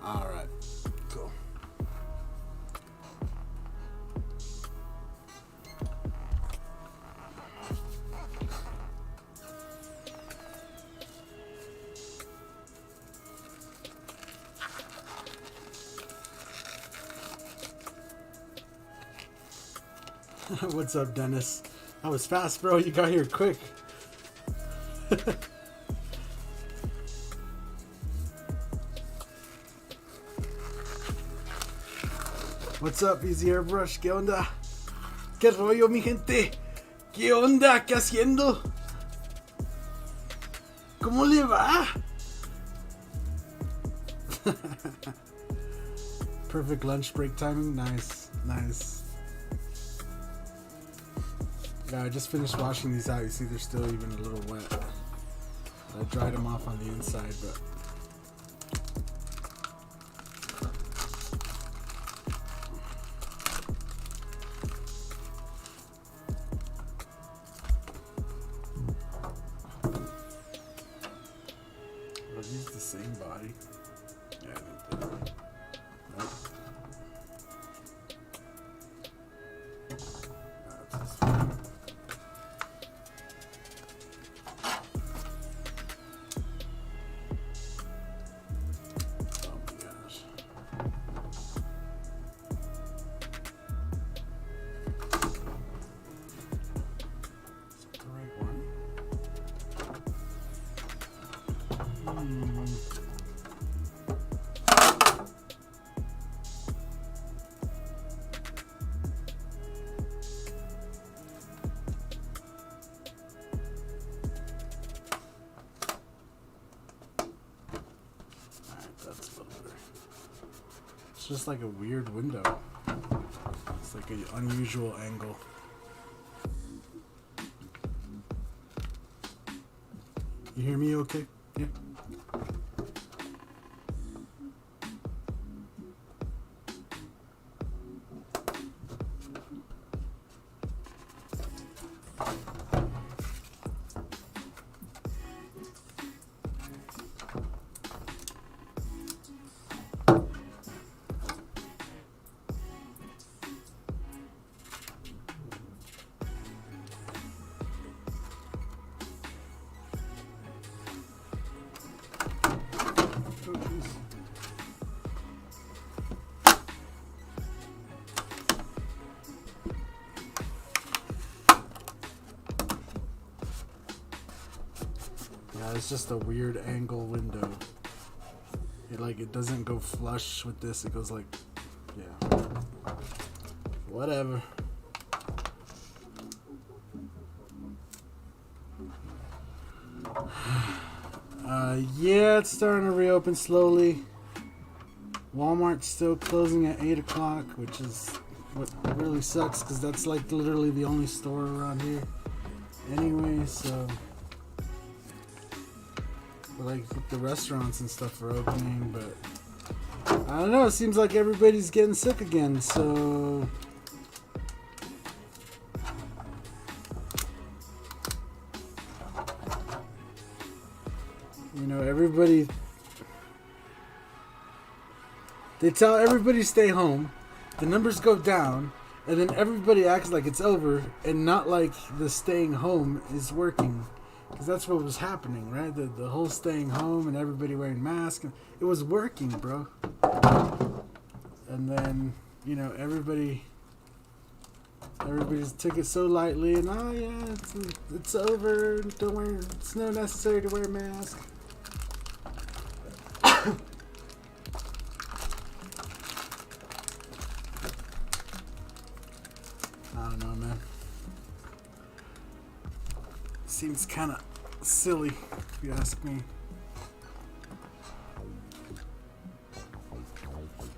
All right, cool. What's up, Dennis? That was fast, bro. You got here quick. What's up, Easy Airbrush? ¿Qué onda? ¿Qué rollo, mi gente? ¿Qué onda? ¿Qué haciendo? ¿Cómo le va? Perfect lunch break timing. Nice, nice. Yeah, I just finished washing these out. You see they're still even a little wet. I dried them off on the inside, but are these the same body? Yeah, I think they are. Nope. That's this one. Oh my gosh. Is that the right one? That's a little better. It's just like a weird window. It's like an unusual angle. You hear me okay? Yeah. Yeah, it's just a weird angle window. It doesn't go flush with this. It goes like, yeah, whatever. Yeah, it's starting to reopen slowly. Walmart's still closing at 8 o'clock, which is what really sucks because that's like literally the only store around here anyway, so but like the restaurants and stuff are opening, but I don't know, it seems like everybody's getting sick again, so you know, they tell everybody stay home, the numbers go down, and then everybody acts like it's over and not like the staying home is working. Because that's what was happening, right? The whole staying home and everybody wearing masks. It was working, bro. And then, you know, everybody just took it so lightly. And, oh, yeah, it's over. Don't wear, it's not necessary to wear a mask. I don't know, man. Seems kind of silly, if you ask me.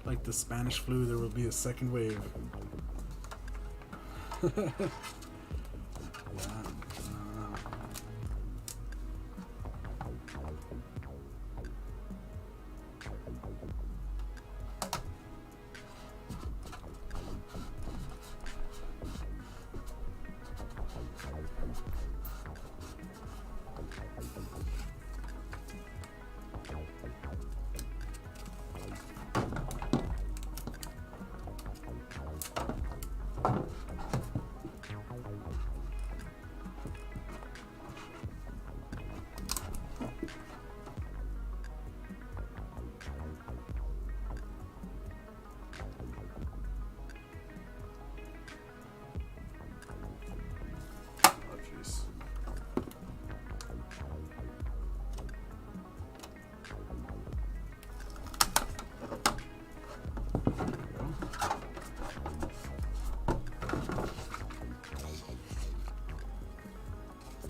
Like the Spanish flu, there will be a second wave. Yeah.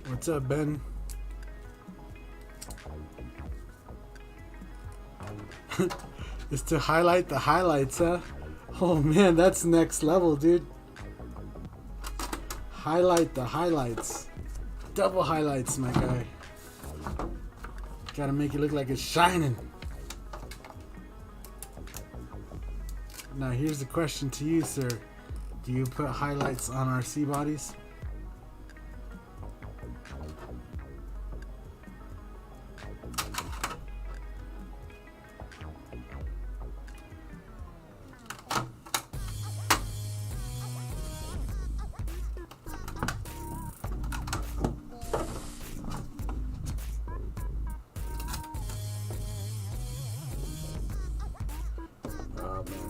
What's up, Ben? Is to highlight the highlights, huh? Oh man, that's next level, dude. Highlight the highlights. Double highlights, my guy. Gotta make it look like it's shining. Now here's the question to you, sir. Do you put highlights on RC bodies?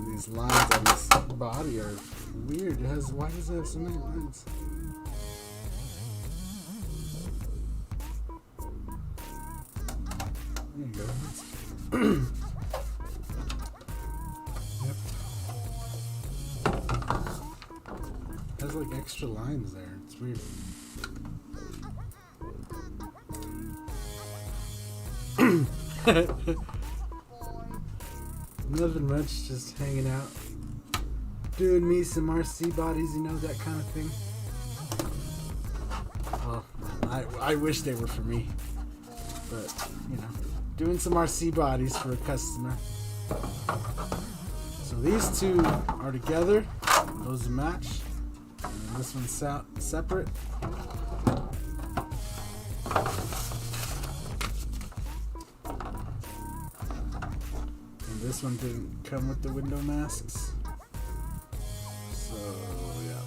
These lines on this body are weird. Why does it have so many lines? There you go. Yep. It has like extra lines there. It's weird. Nothing much, just hanging out, doing me some RC bodies, you know, that kind of thing. Well, I wish they were for me, but you know, doing some RC bodies for a customer. So these two are together, those match, and this one's separate. This one didn't come with the window masks, so yeah.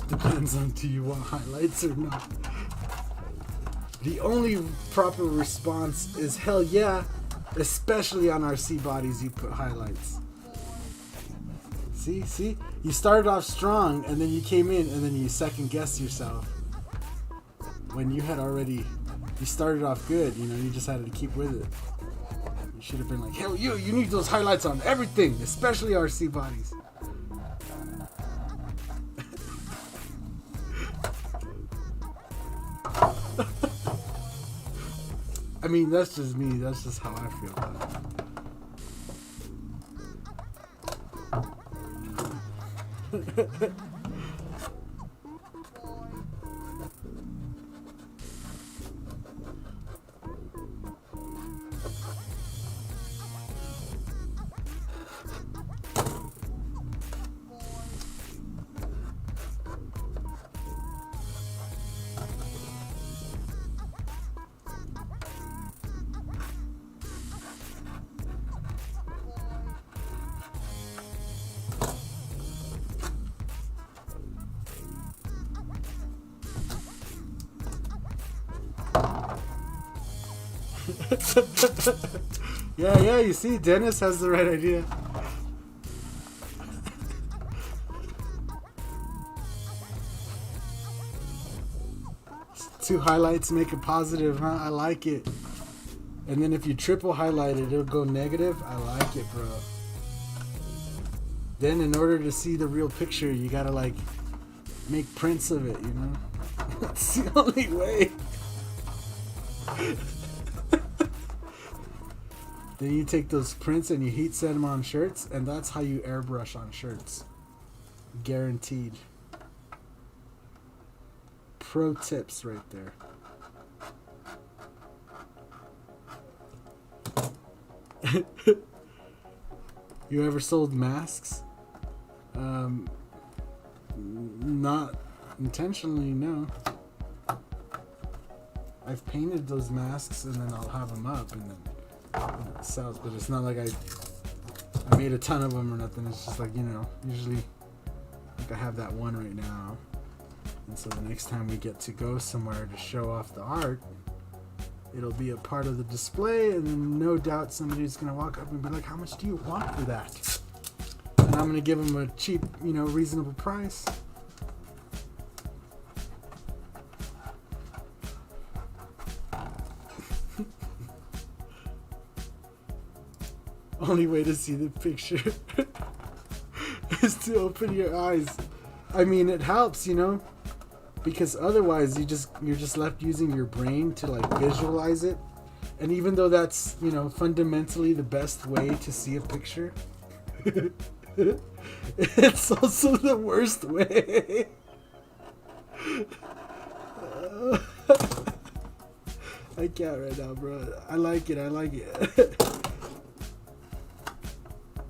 Depends on do you want highlights or not. The only proper response is hell yeah, especially on RC bodies you put highlights. See? You started off strong, and then you came in, and then you second-guessed yourself. When you had already... You started off good, you know, you just had to keep with it. You should have been like, hell, you need those highlights on everything, especially RC bodies. I mean, that's just me. That's just how I feel about it. Yeah, you see, Dennis has the right idea. Two highlights make it positive, huh? I like it. And then if you triple highlight it, it'll go negative. I like it, bro. Then in order to see the real picture, you gotta like make prints of it, you know? That's the only way. Then you take those prints and you heat set them on shirts, and that's how you airbrush on shirts. Guaranteed. Pro tips right there. You ever sold masks? Not intentionally, no. I've painted those masks and then I'll have them up and then it sells, but it's not like I made a ton of them or nothing. It's just like, you know, usually like I have that one right now, and so the next time we get to go somewhere to show off the art, it'll be a part of the display, and then no doubt somebody's gonna walk up and be like, how much do you want for that? And I'm gonna give them a cheap, you know, reasonable price. Only way to see the picture is to open your eyes. I mean, it helps, you know, because otherwise you're just left using your brain to like visualize it. And even though that's, you know, fundamentally the best way to see a picture, it's also the worst way. I can't right now, bro. I like it.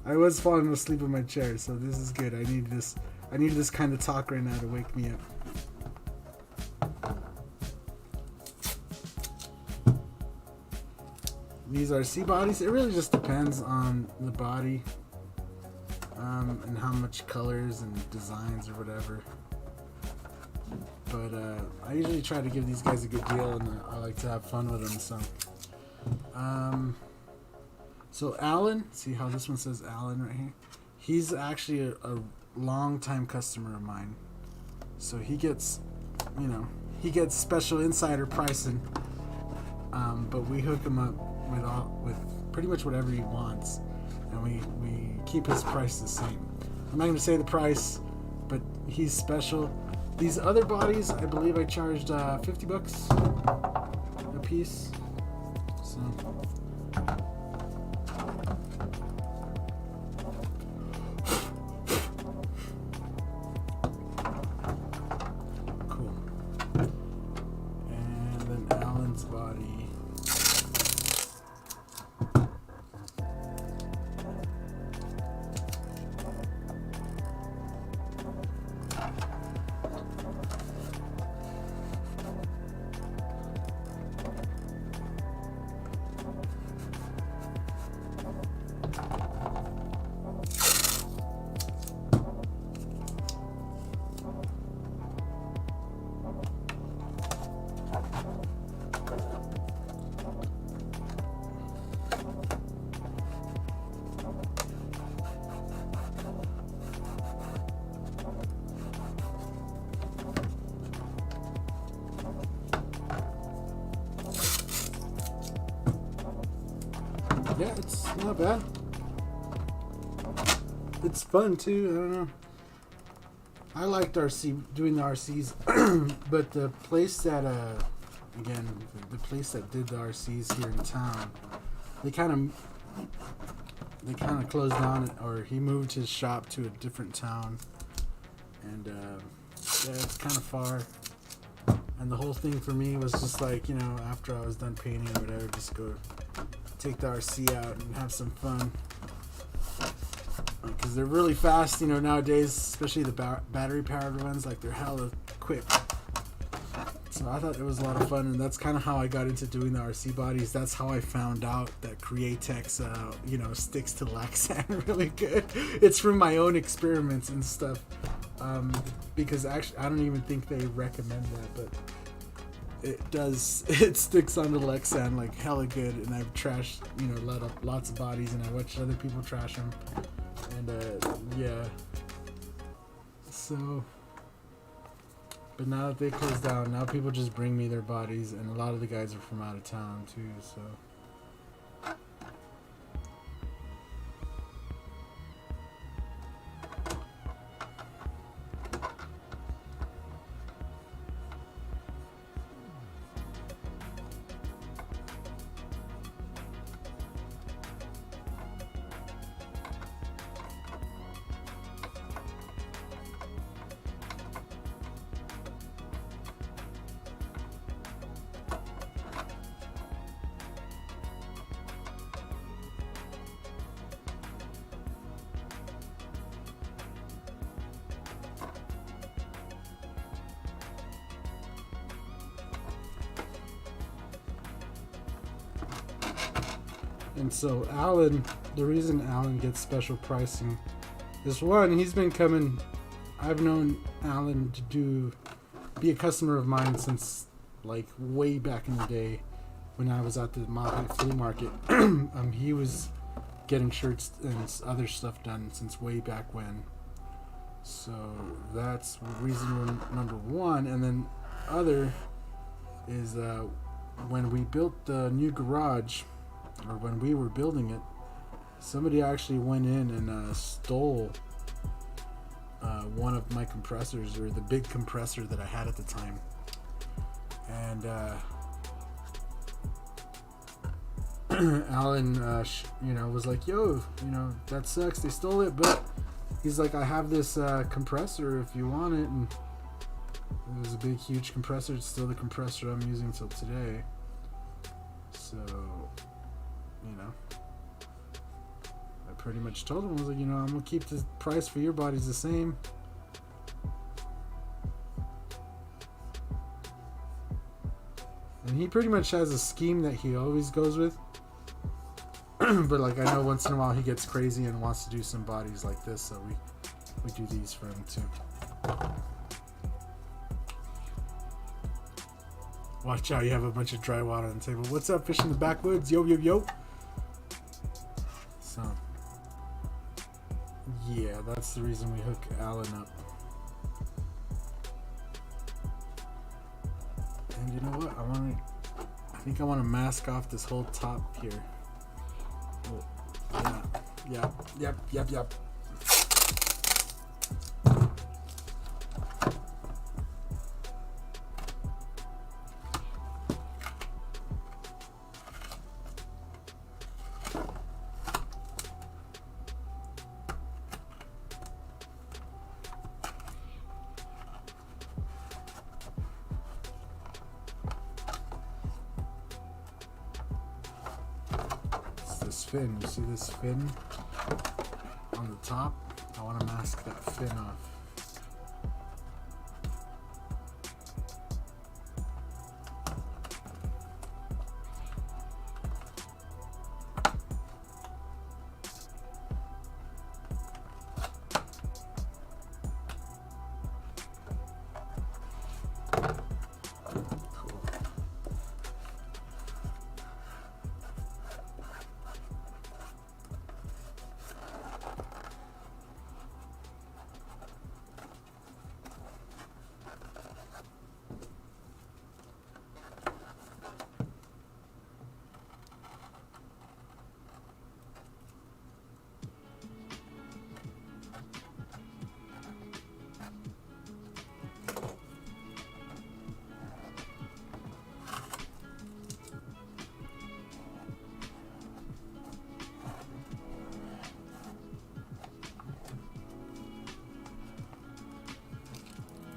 I was falling asleep in my chair, so this is good. I need this kind of talk right now to wake me up. These are RC bodies. It really just depends on the body, and how much colors and designs or whatever. But I usually try to give these guys a good deal, and I like to have fun with them. So Alan, see how this one says Alan right here? He's actually a long-time customer of mine. So he gets, you know, he gets special insider pricing. But we hook him up with pretty much whatever he wants, and we keep his price the same. I'm not going to say the price, but he's special. These other bodies, I believe I charged $50 a piece. So. Cool. And then Alan's body. Yeah, it's not bad. It's fun too. I don't know. I liked doing the RCs, but the place that again, the place that did the RCs here in town, they kind of closed down, or he moved his shop to a different town, and yeah, it's kind of far. And the whole thing for me was just like, you know, after I was done painting or whatever, just go take the RC out and have some fun, because they're really fast, you know, nowadays, especially the battery powered ones. Like, they're hella quick. So I thought it was a lot of fun, and that's kind of how I got into doing the RC bodies. That's how I found out that Createx you know, sticks to Lexan really good. It's from my own experiments and stuff, because actually I don't even think they recommend that, but it does. It sticks onto Lexan like hella good, and I've trashed, you know, lots of bodies, and I watched other people trash them, and yeah. So, but now that they closed down, now people just bring me their bodies, and a lot of the guys are from out of town too. So And so Alan, the reason Alan gets special pricing is one, he's been coming. I've known Alan to be a customer of mine since like way back in the day when I was at the flea market. He was getting shirts and other stuff done since way back when. So that's reason number one. And then other is when we built the new garage, or when we were building it, somebody actually went in and stole one of my compressors, or the big compressor that I had at the time. And Alan, was like, "Yo, that sucks. They stole it, but he's like, I have this compressor if you want it." And it was a big, huge compressor. It's still the compressor I'm using till today. So, I pretty much told him, I was like, I'm gonna keep the price for your bodies the same. And he pretty much has a scheme that he always goes with. But like, I know once in a while he gets crazy and wants to do some bodies like this, so we do these for him too. Watch out, you have a bunch of dry water on the table. What's up, fish in the backwoods? Yo, yo, yo. So, yeah, that's the reason we hook Alan up. And you know what? I think I want to mask off this whole top here. Oh, yep. Fin. You see this fin on the top? I want to mask that fin off.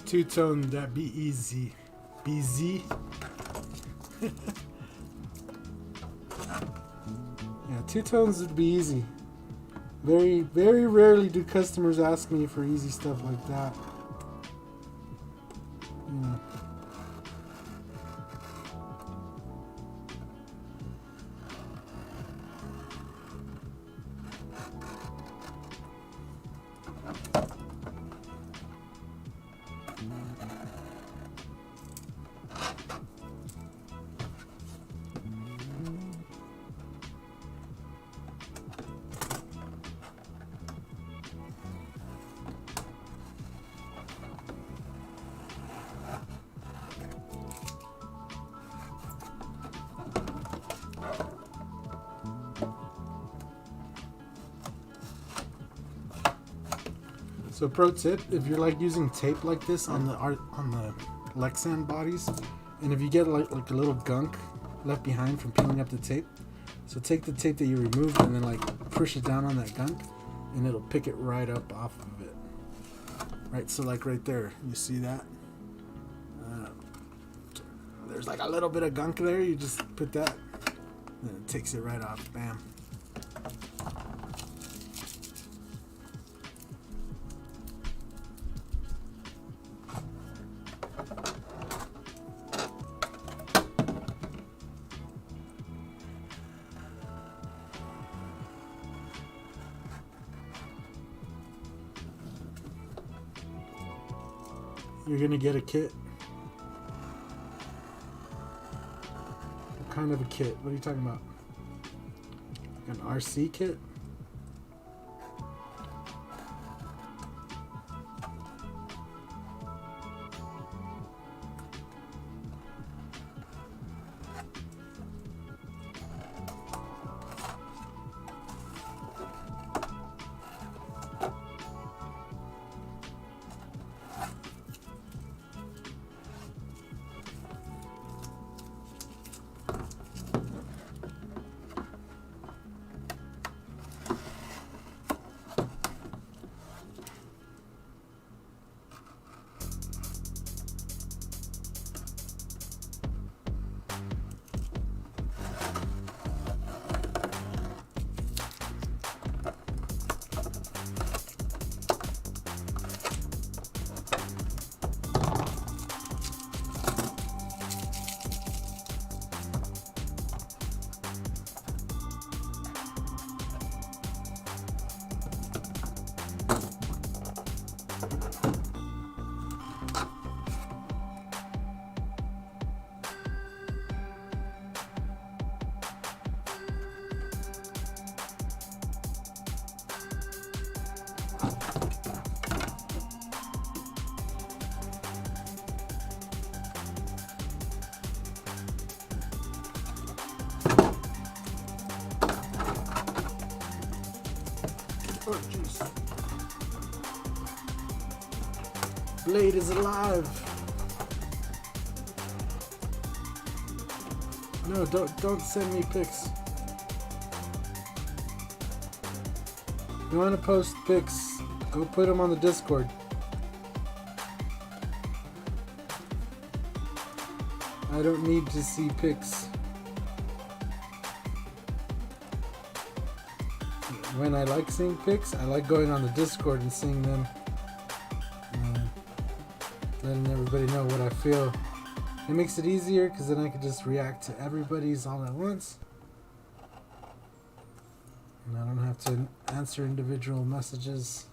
Two-tone, that be easy. BZ. Yeah, two-tones would be easy. Very, very rarely do customers ask me for easy stuff like that. So pro tip, if you're like using tape like this on the Lexan bodies, and if you get like a little gunk left behind from peeling up the tape, so take the tape that you removed and then like push it down on that gunk, and it'll pick it right up off of it. Right, so like right there, you see that? There's like a little bit of gunk there, you just put that, and it takes it right off, bam. You're gonna get a kit? What kind of a kit? What are you talking about? An RC kit? Oh, jeez. Blade is alive. No, don't send me pics. You want to post pics? Go put them on the Discord. I don't need to see pics. When I like seeing pics, I like going on the Discord and seeing them. Letting everybody know what I feel. It makes it easier because then I can just react to everybody's all at once. And I don't have to answer individual messages.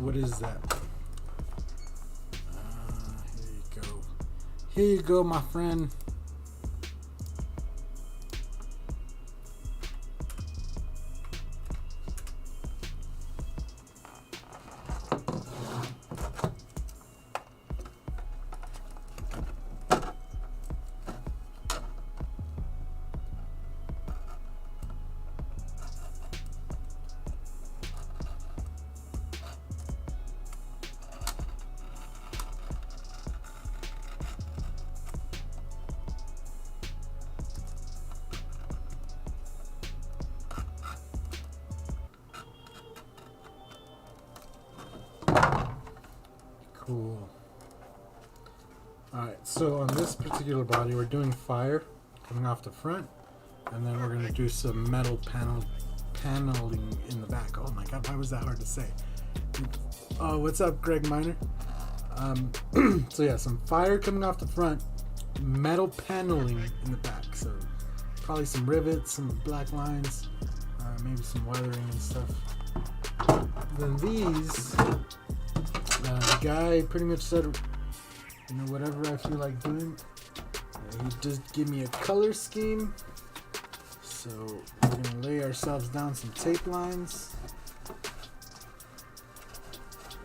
What is that? Here you go. Here you go, my friend. Cool. Alright, so on this particular body, we're doing fire coming off the front, and then we're going to do some metal paneling in the back. Oh my god, why was that hard to say? Oh, what's up, Greg Miner? So yeah, some fire coming off the front, metal paneling in the back. So probably some rivets, some black lines, maybe some weathering and stuff. Then these, the guy pretty much said, you know, whatever I feel like doing. He just give me a color scheme. So we're gonna lay ourselves down some tape lines,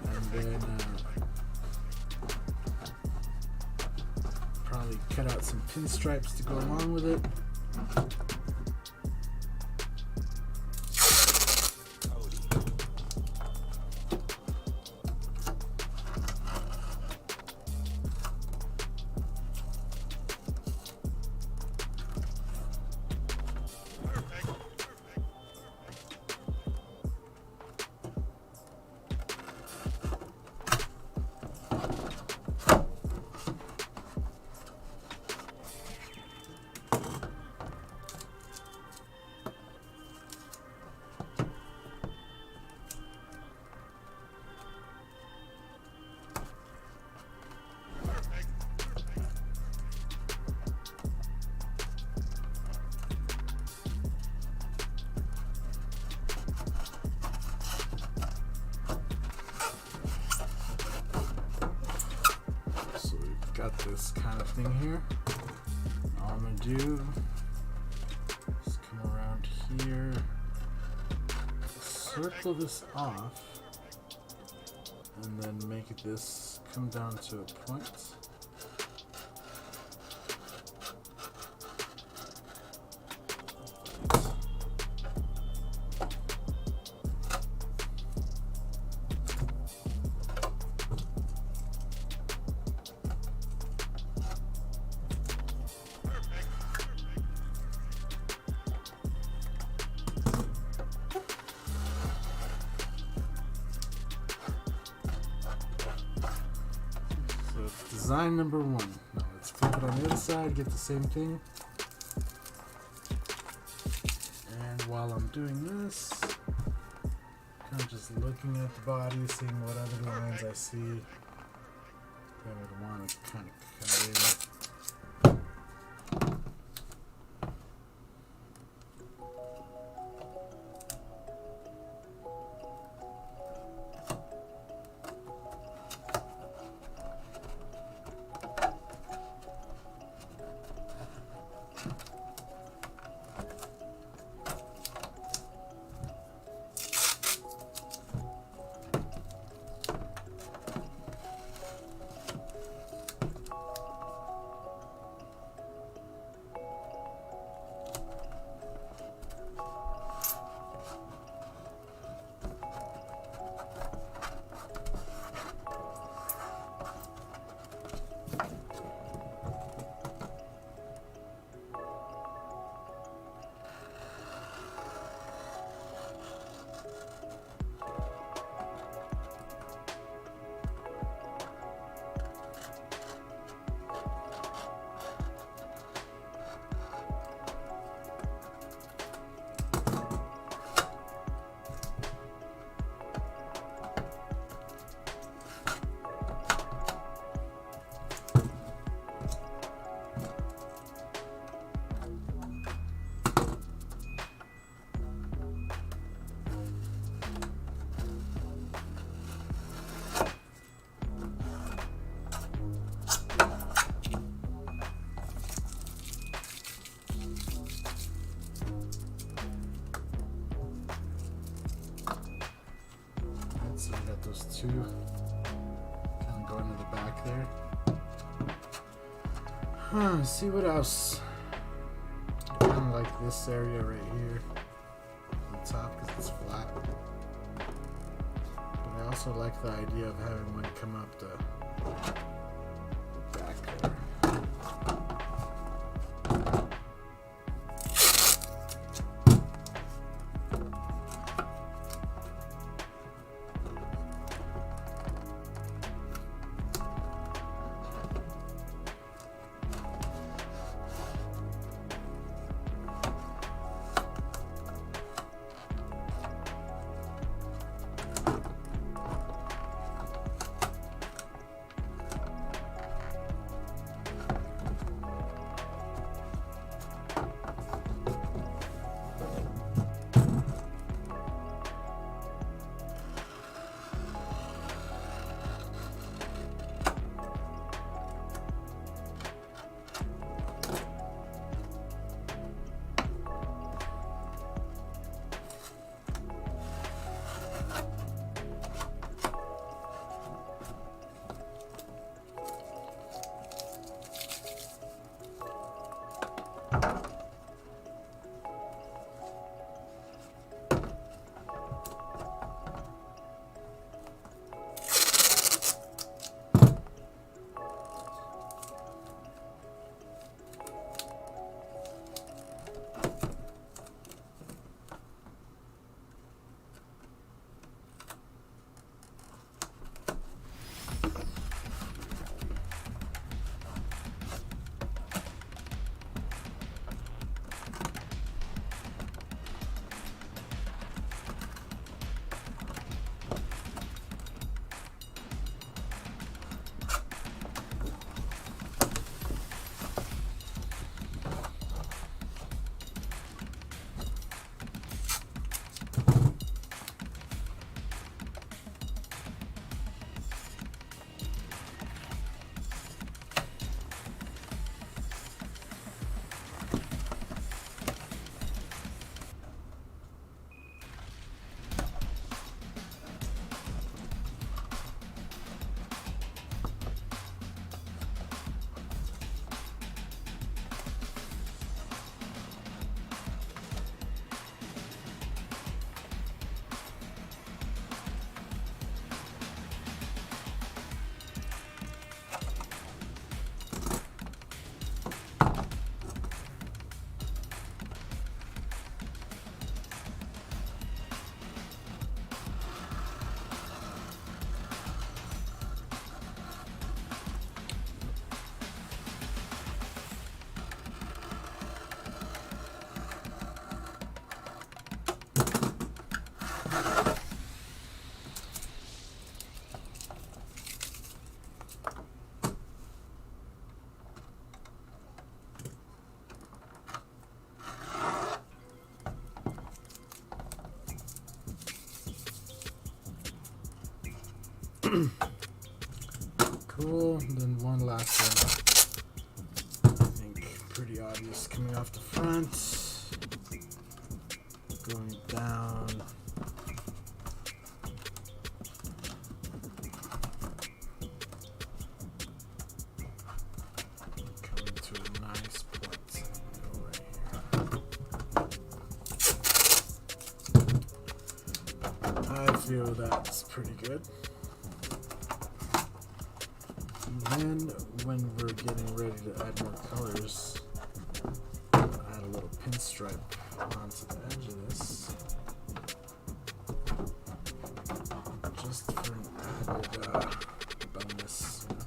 and then probably cut out some pinstripes to go along with it. Got this kind of thing here. All I'm gonna do is come around here, circle this off, and then make this come down to a point. Design number one. Now let's flip it on the other side, get the same thing. And while I'm doing this, kind of just looking at the body, seeing what other lines I see that I would want to kind of cut in. So we got those two kind of going to the back there. Let's see what else. I kind of like this area right here on top because it's flat. But I also like the idea of having one come up the back there. cool. And then one last one. I think pretty obvious coming off the front. Going down. Coming to a nice point right here. I feel that's pretty good. And then when we're getting ready to add more colors, add a little pinstripe onto the edge of this, just for an added bonus. You know?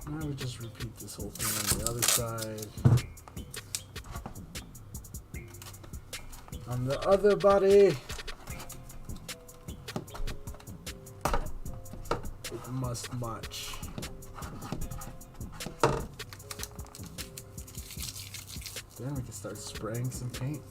Now we just repeat this whole thing on the other side. On the other body, it must match. Then we can start spraying some paint.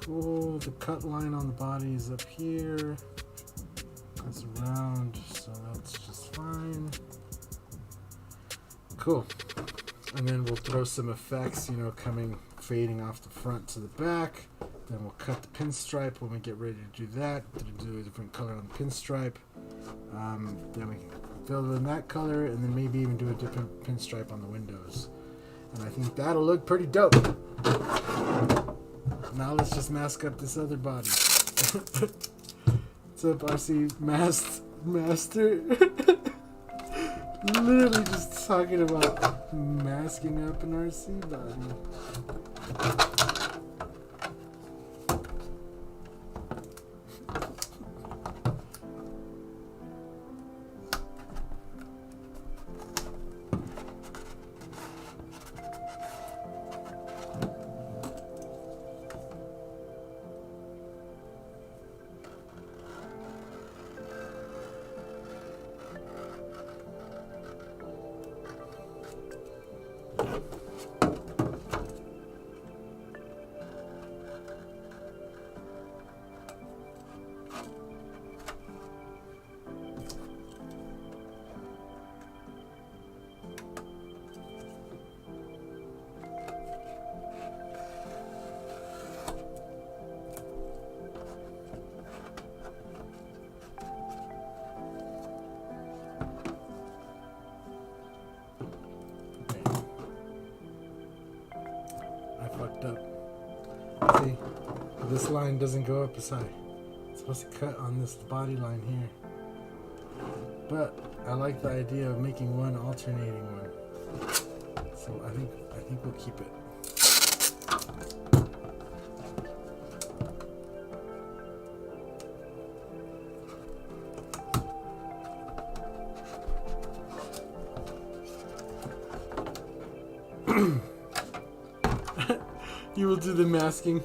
Cool, the cut line on the body is up here. It's round, so that's just fine. Cool. And then we'll throw some effects, you know, fading off the front to the back. Then we'll cut the pinstripe when we get ready to do that. Do a different color on the pinstripe. Then we fill it in that color, and then maybe even do a different pinstripe on the windows. And I think that'll look pretty dope. Now let's just mask up this other body. What's up, RC Master? Literally just talking about masking up an RC body. this line doesn't go up as high. It's supposed to cut on this body line here. But I like the idea of making one alternating one. So I think we'll keep it. You will do the masking,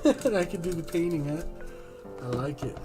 and I can do the painting, huh? I like it.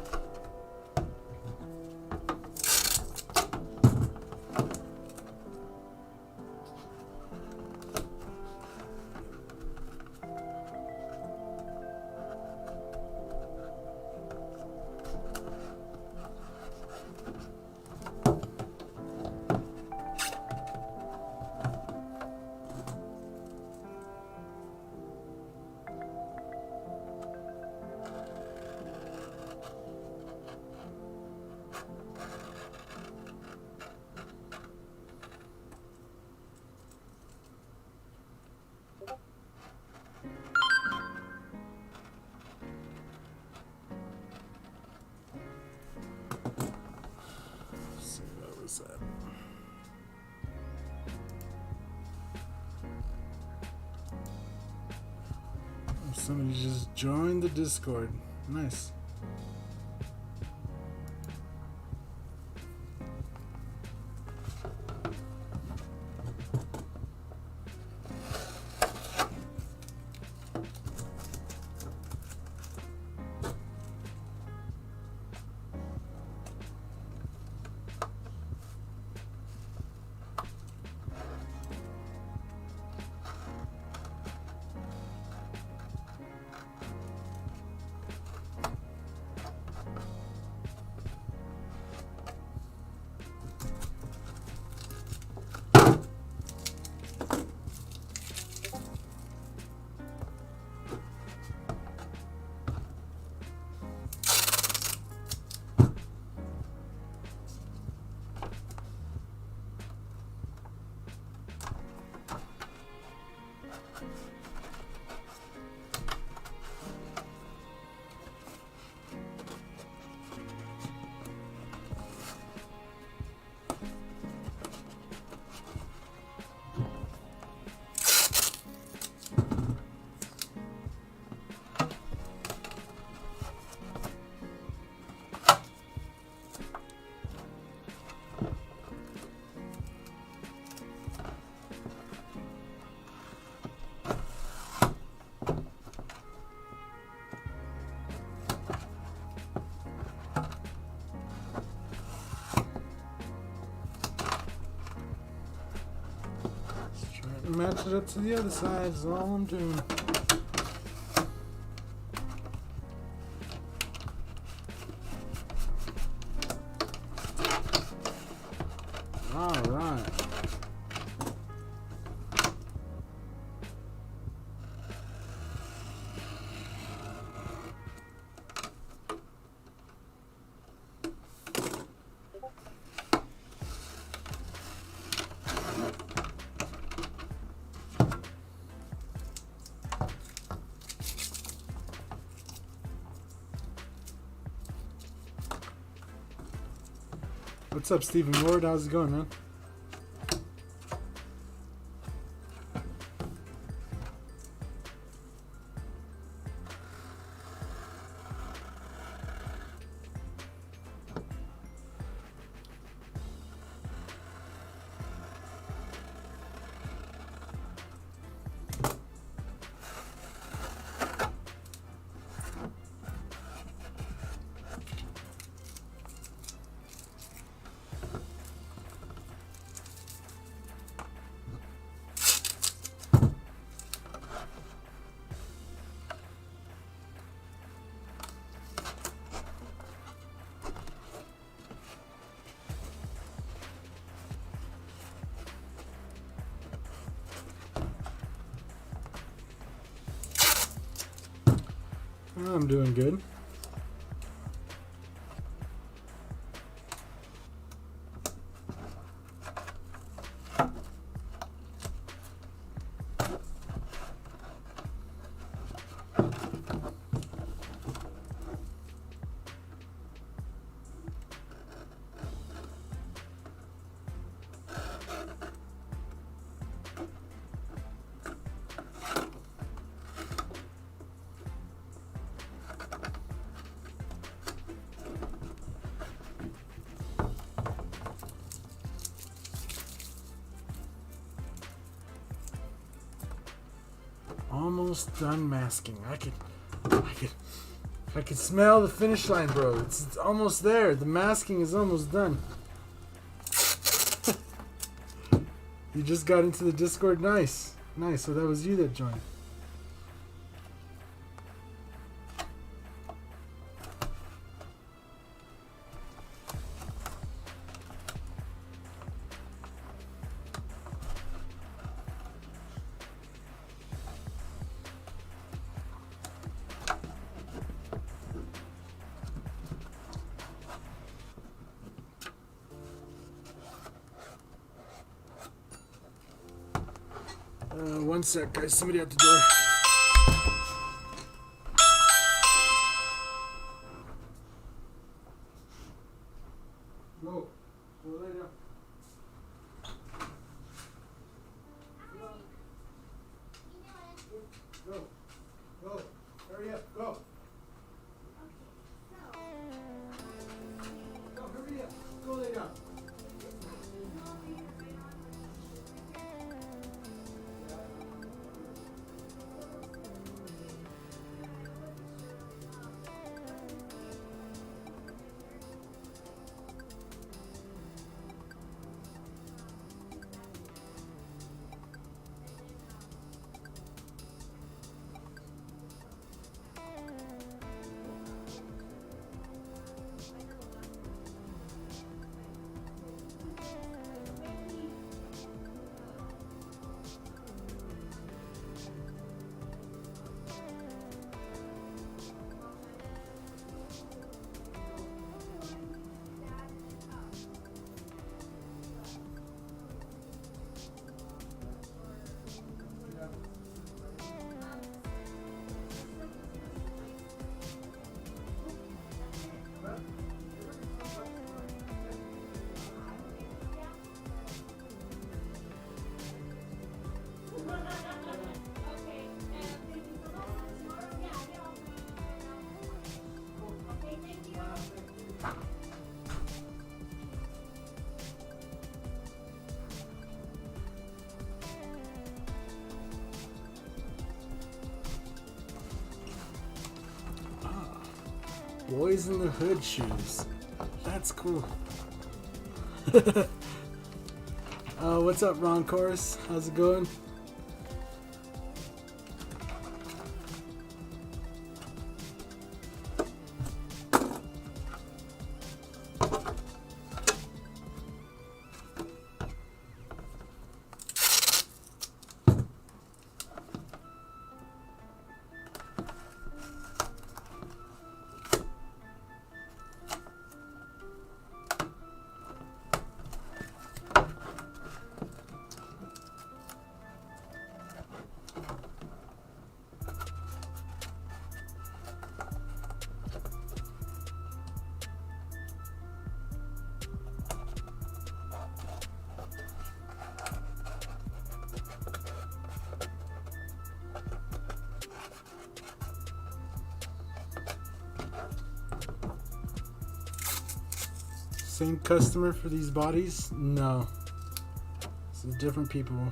Somebody just joined the Discord. Nice. Match it up to the other side is all I'm doing. All right. What's up, Stephen Ward? How's it going, man? I'm doing good. almost done masking. I could smell the finish line, bro. It's almost there. The masking is almost done. You just got into the Discord. Nice. Nice. So that was you that joined. One sec, guys. Somebody at the door. Go. Go lay down. Go. Go. Hurry up. Go. Go. Hurry up. Go lay down. Boys in the Hood shoes. That's cool. What's up, Ron Chorus? How's it going? Same customer for these bodies? No. This is different people.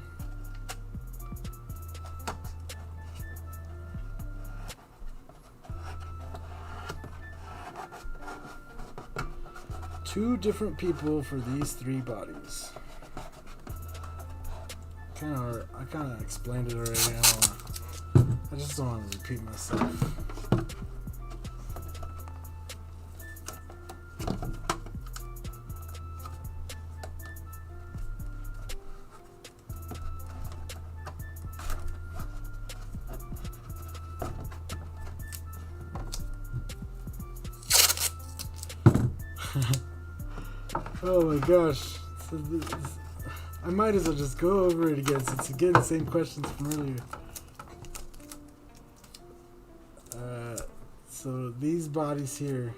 Two different people for these three bodies. I kind of explained it already. I just don't want to repeat myself. Oh my gosh. I might as well just go over it again since again the same questions from earlier. So these bodies here.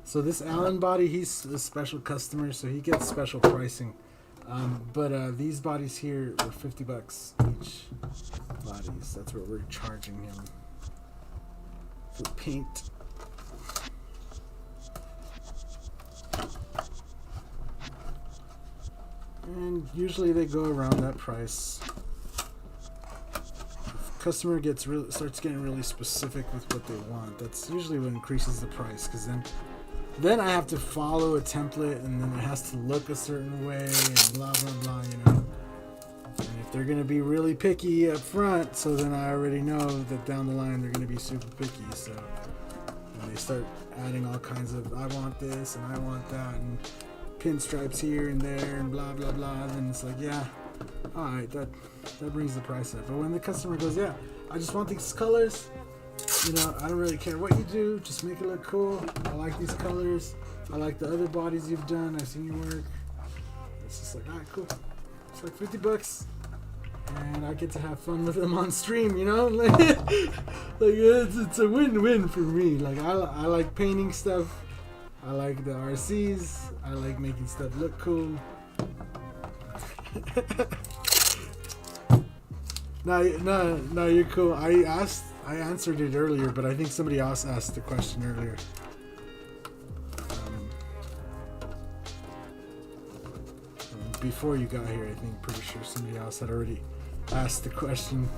So this Allen body, he's a special customer, so he gets special pricing. But these bodies here were $50 each bodies. That's what we're charging him for paint. And usually they go around that price. customer starts getting really specific with what they want, that's usually what increases the price, because then I have to follow a template, and then it has to look a certain way, and blah blah blah, you know. And if they're gonna be really picky up front, so then I already know that down the line they're gonna be super picky. So when they start adding all kinds of, I want this and I want that, and pinstripes here and there, and blah blah blah, then it's like, yeah, all right, that brings the price up. But when the customer goes, yeah, I just want these colors, you know, I don't really care what you do, just make it look cool. I like these colors. I like the other bodies you've done. I've seen your work. It's just like, all right, cool. It's like $50, and I get to have fun with them on stream, you know. Like it's a win-win for me. Like I like painting stuff. I like the RCs. I like making stuff look cool. No, you're cool. I answered it earlier, but I think somebody else asked the question earlier. Before you got here, I think, pretty sure somebody else had already asked the question.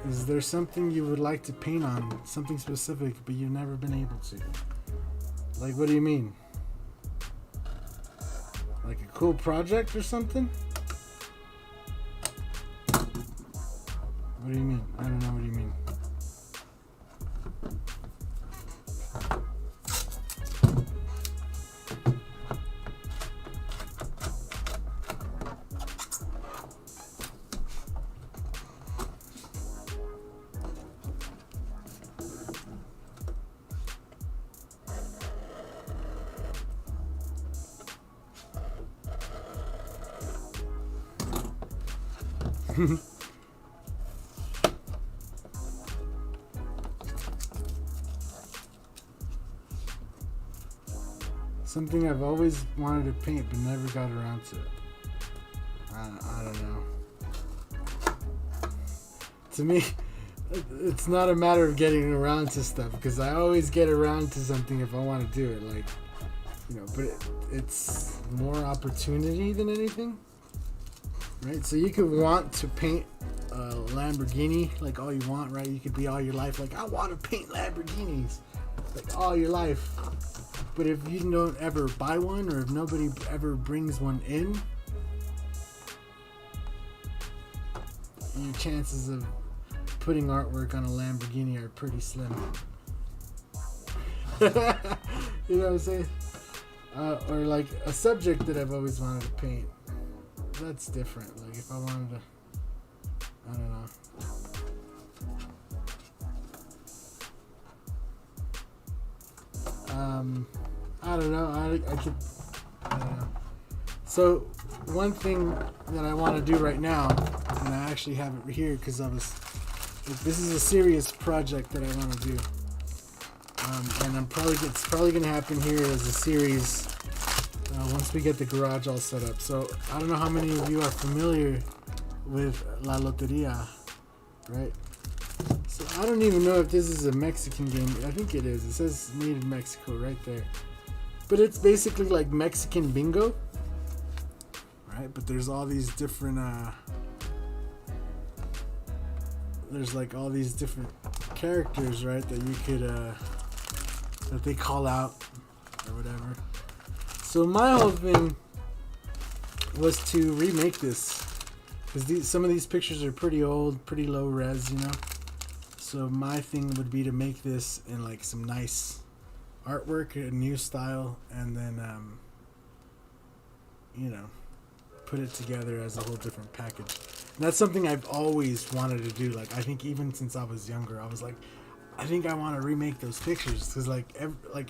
Is there something you would like to paint on? Something specific, but you've never been able to? Like, what do you mean? Like a cool project or something? What do you mean? I don't know what you mean. Something I've always wanted to paint but never got around to it. I don't know. To me, it's not a matter of getting around to stuff, because I always get around to something if I want to do it. Like, you know, but it's more opportunity than anything, right? So you could want to paint a Lamborghini like all you want, right? You could be all your life like, I want to paint Lamborghinis, like all your life. But if you don't ever buy one, or if nobody ever brings one in, your chances of putting artwork on a Lamborghini are pretty slim. You know what I'm saying? Or like a subject that I've always wanted to paint. That's different. Like if I wanted to, I don't know. I don't know. I don't know. So one thing that I want to do right now, and I actually have it here because this is a serious project that I want to do, and it's probably going to happen here as a series once we get the garage all set up. So I don't know how many of you are familiar with La Loteria, right? So I don't even know if this is a Mexican game. I think it is. It says made in Mexico right there. But it's basically like Mexican bingo, right? But there's all these different, there's like all these different characters, right? That you could, that they call out or whatever. So my whole thing was to remake this, because some of these pictures are pretty old, pretty low res, you know? So my thing would be to make this in like some nice artwork, a new style, and then you know, put it together as a whole different package. And that's something I've always wanted to do. Like I think even since I was younger, I was like, I think I want to remake those pictures, because like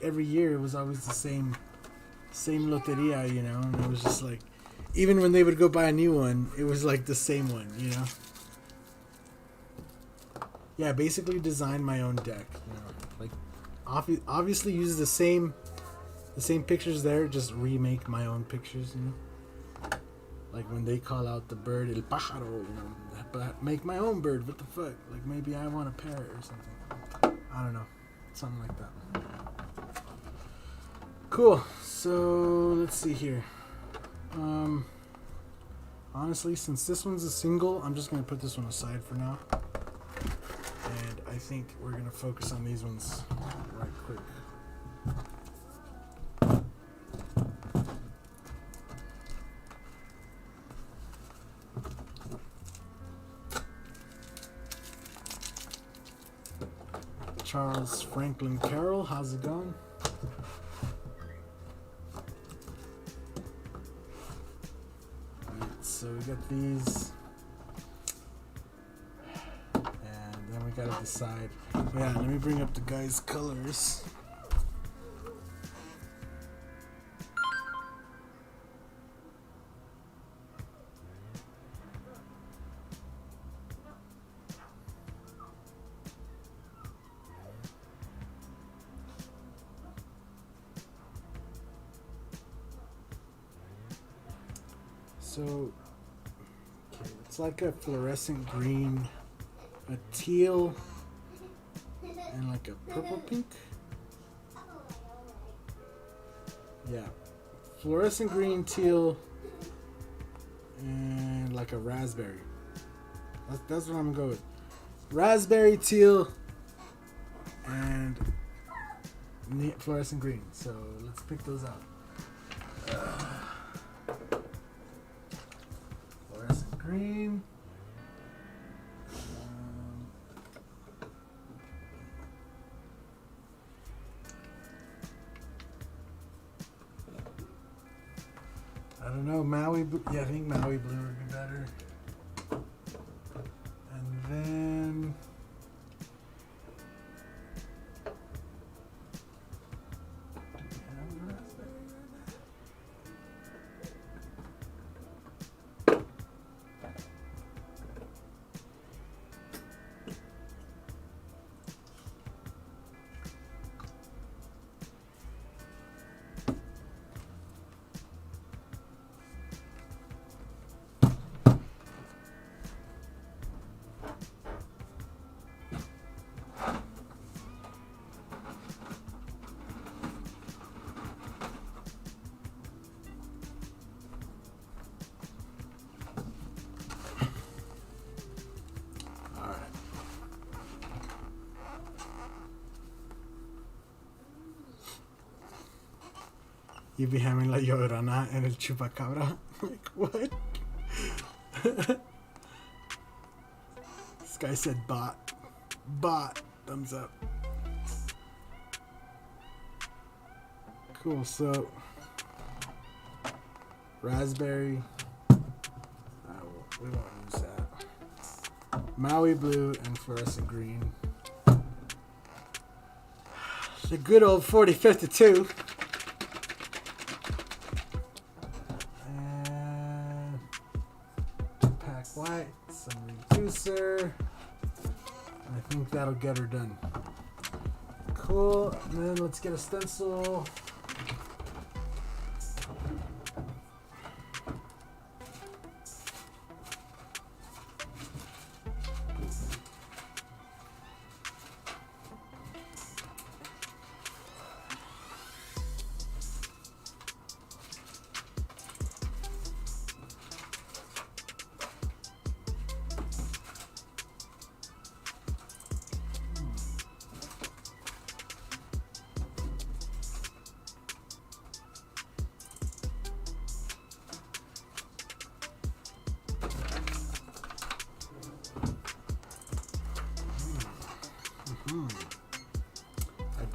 every year it was always the same loteria, you know, and it was just like, even when they would go buy a new one, it was like the same one, you know. Yeah, basically design my own deck, you know, like obviously use the same pictures there, just remake my own pictures, you know, like when they call out the bird el pájaro, you know, but make my own bird. What the fuck? Like maybe I want a parrot or something. I don't know. Something like that. Cool. So let's see here. Honestly, since this one's a single, I'm just going to put this one aside for now. And I think we're going to focus on these ones right quick. Charles Franklin Carroll, how's it going? Alright, so we got these. And then we gotta decide. Yeah, let me bring up the guy's colors. So, okay, it's like a fluorescent green, a teal, and like a purple pink. Yeah, fluorescent green, teal, and like a raspberry. That's what I'm going to go with. Raspberry, teal, and fluorescent green. So let's pick those out. Green. I don't know, Maui. Yeah, I think Maui blue would be better. And then you be having La Llorona and El Chupacabra. Like, what? This guy said bot. Bot. Thumbs up. Cool, so raspberry. We won't use that. Maui blue and fluorescent green. The good old 4052. White, some reducer. I think that'll get her done. Cool. And then let's get a stencil.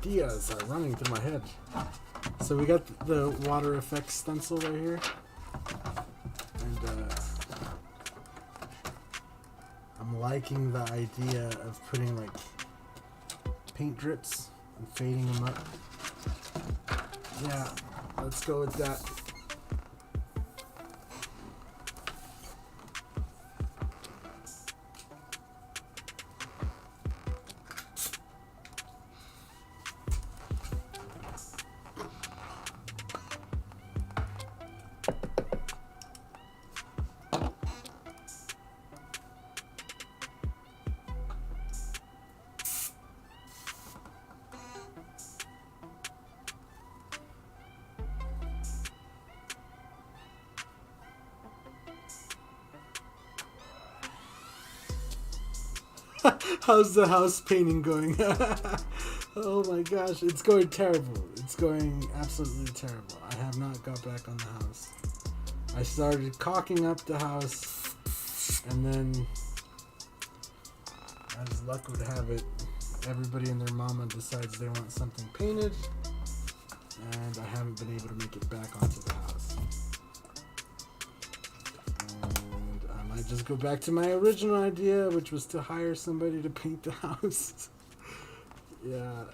Ideas are running through my head. So we got the water effects stencil right here, and I'm liking the idea of putting like paint drips and fading them up. Yeah, let's go with that. How's the house painting going? Oh my gosh, it's going terrible. It's going absolutely terrible. I have not got back on the house. I started caulking up the house, and then, as luck would have it, everybody and their mama decides they want something painted, and I haven't been able to make it back onto the house. And I might just go back to my original idea, which was to hire somebody to paint the house. Yeah.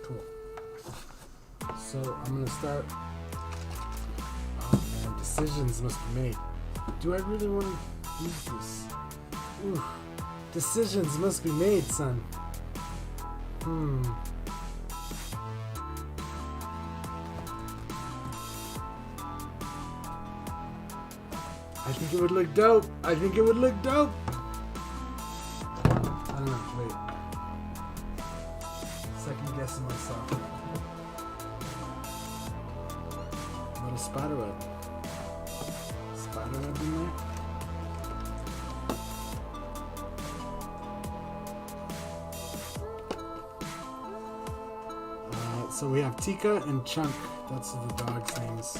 Cool. So I'm gonna start. Oh man, decisions must be made. Do I really want to use this? Ooh. Decisions must be made, son. I think it would look dope. I think it would look dope. I don't know. Wait. Second guessing myself. Little spider web. Spider web in there. So we have Tika and Chunk. That's the dog's names.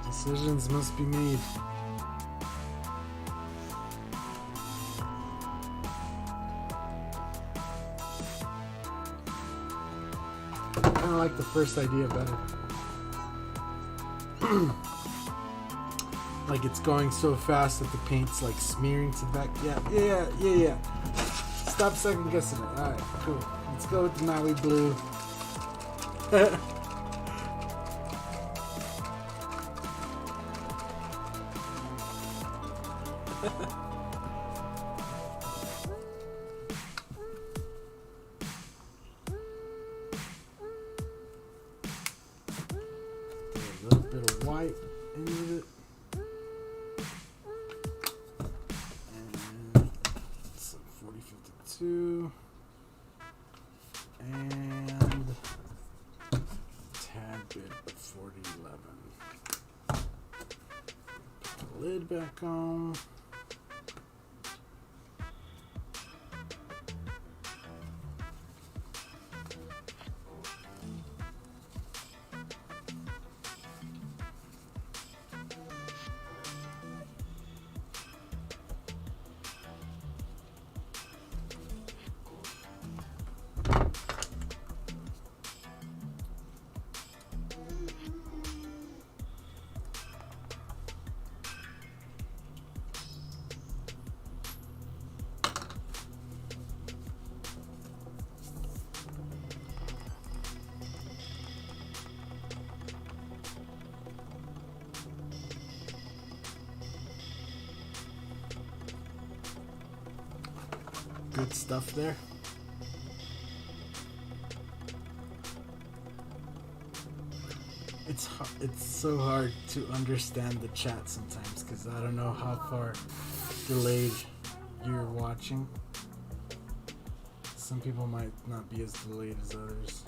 Decisions must be made. I kind of like the first idea better. Like it's going so fast that the paint's like smearing to the back. Yeah. Stop second guessing it. Alright, cool. Let's go with the Maui blue. A little bit of white in with it. And some 4052. And a tad bit of 4011. Put the lid back on. Good stuff there. It's so hard to understand the chat sometimes because I don't know how far delayed you're watching. Some people might not be as delayed as others.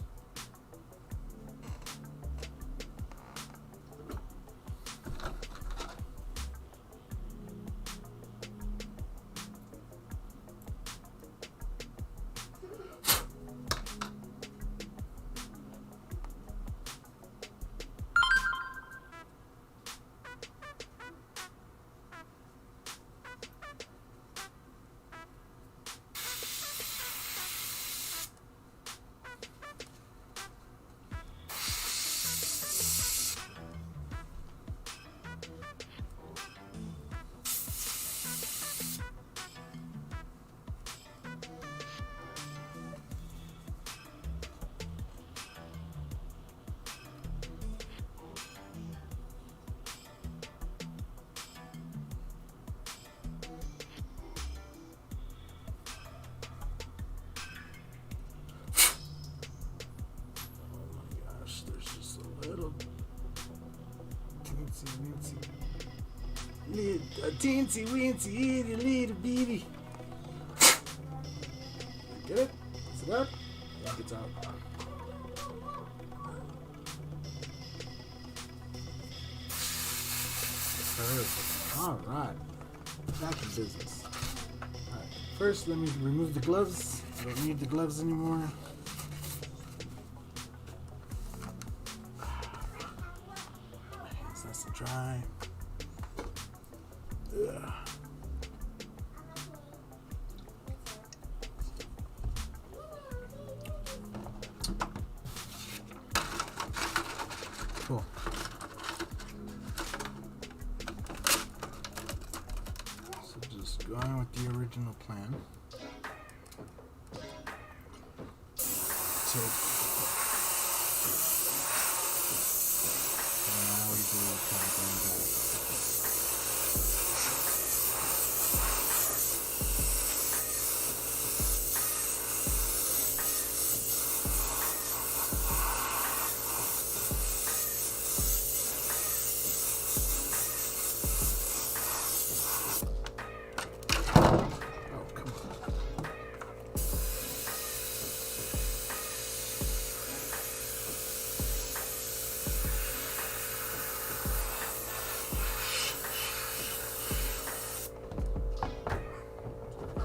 teensy weensy itty little bitty. Get it? Is it out? I think it's out. Perfect. Alright. Back to business. Alright. First, let me remove the gloves. I don't need the gloves anymore. My hands nice and dry. Ugh. Cool. So just going with the original plan. Take. And now we do a kind of going back.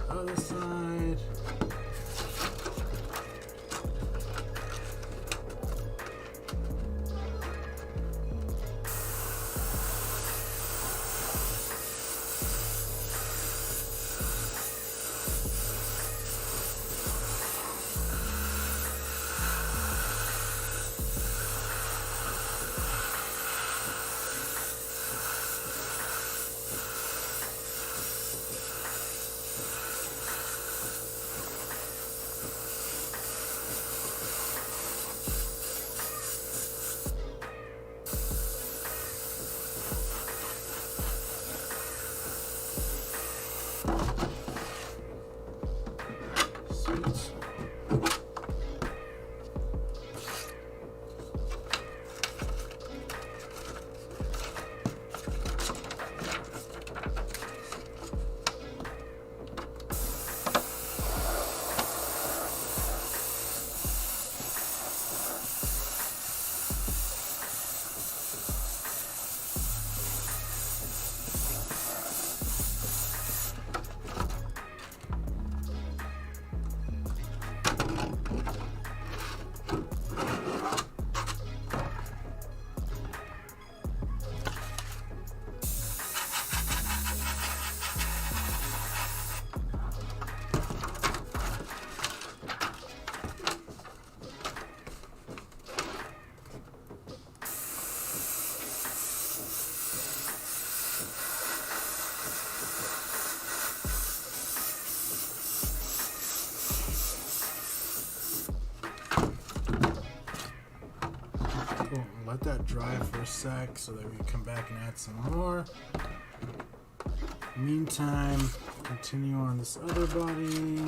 Other side. Cool. Let that dry for a sec so that we can come back and add some more. Meantime, continue on this other body.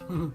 Cool.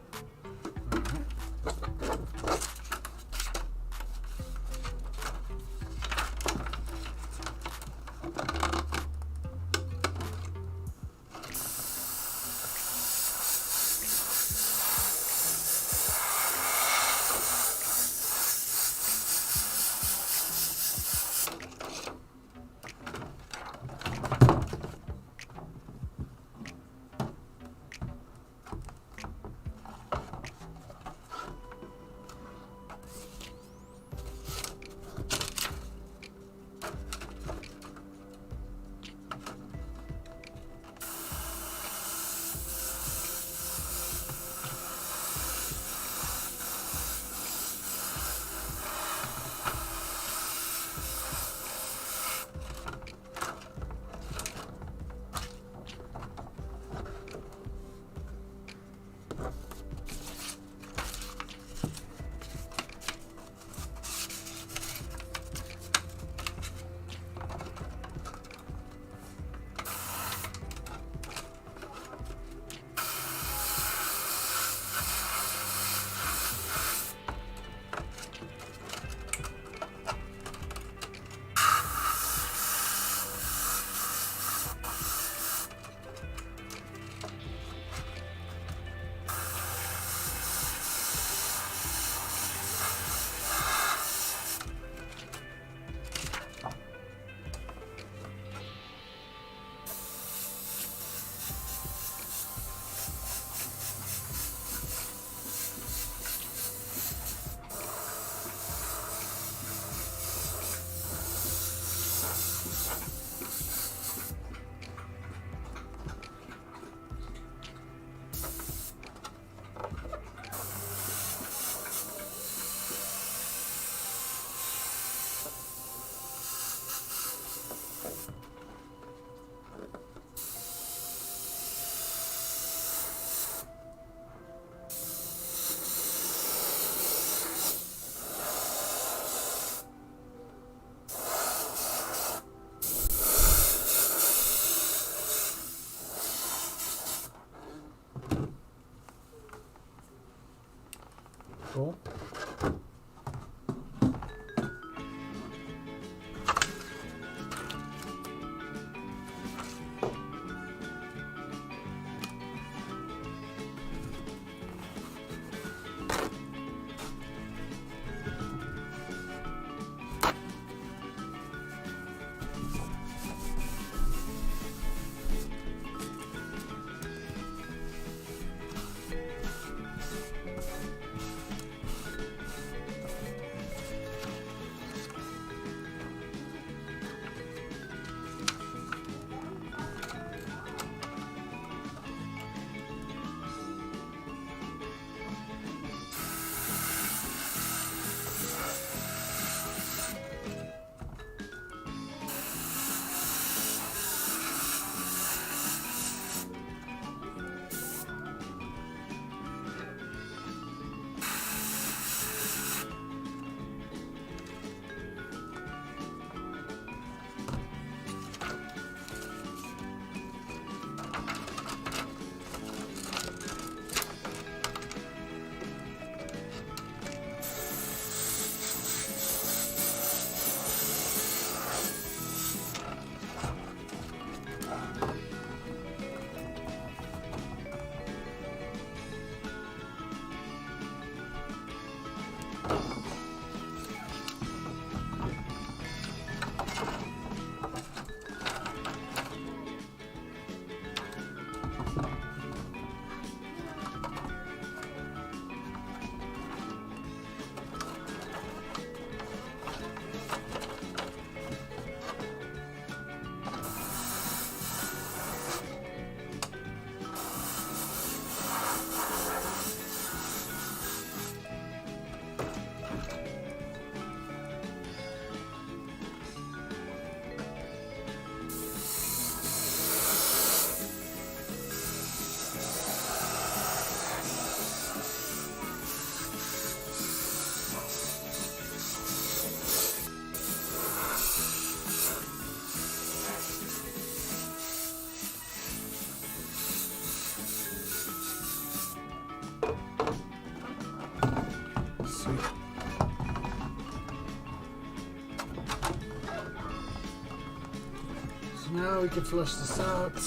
Now we can flush this out.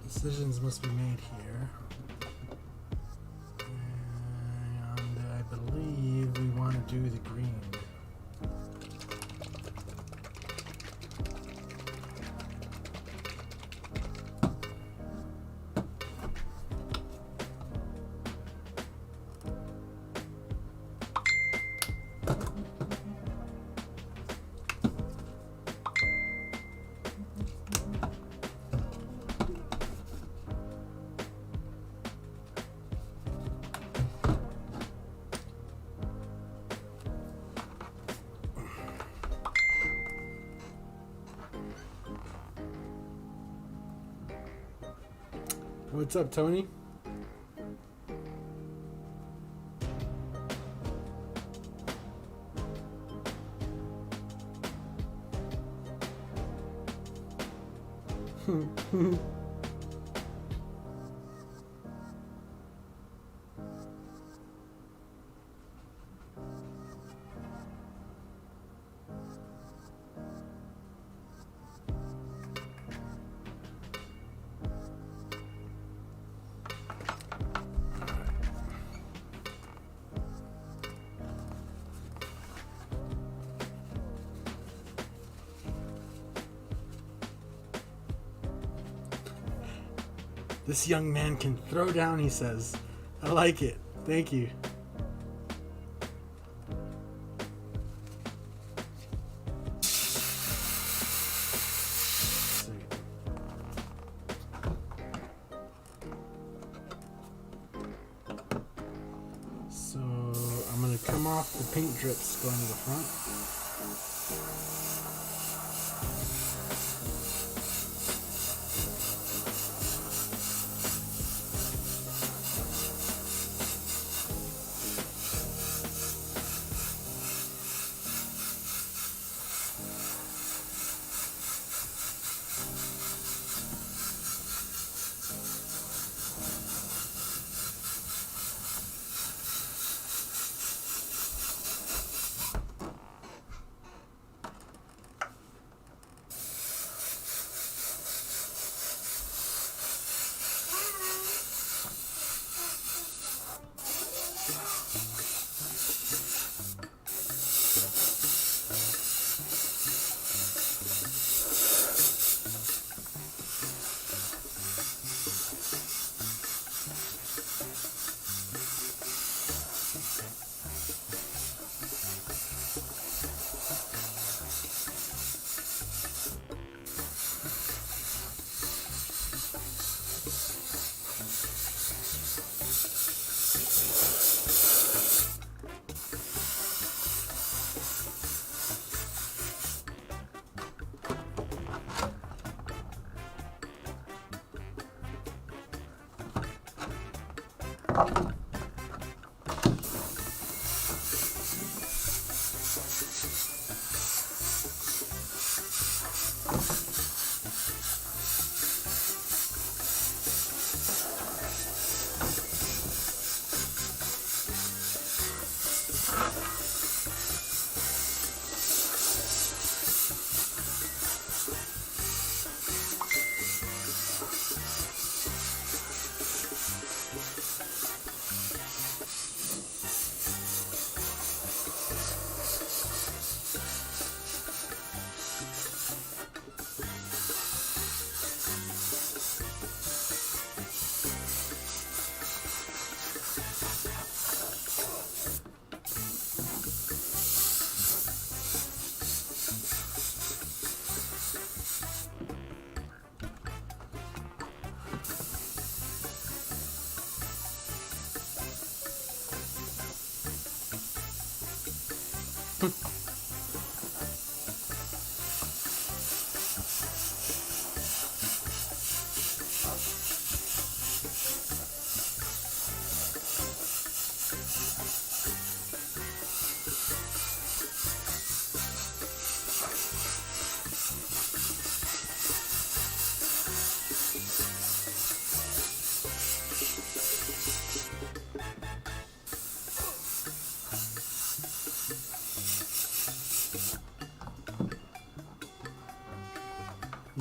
Decisions must be made here. And I believe we want to do the green. What's up, Tony? This young man can throw down, he says. I like it. Thank you. So I'm going to come off the paint drips going to the front.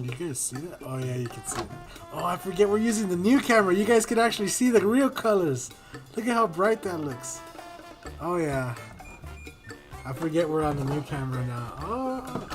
You guys see that? Oh yeah, you can see it. Oh, I forget we're using the new camera. You guys can actually see the real colors. Look at how bright that looks. Oh yeah. I forget we're on the new camera now. Oh.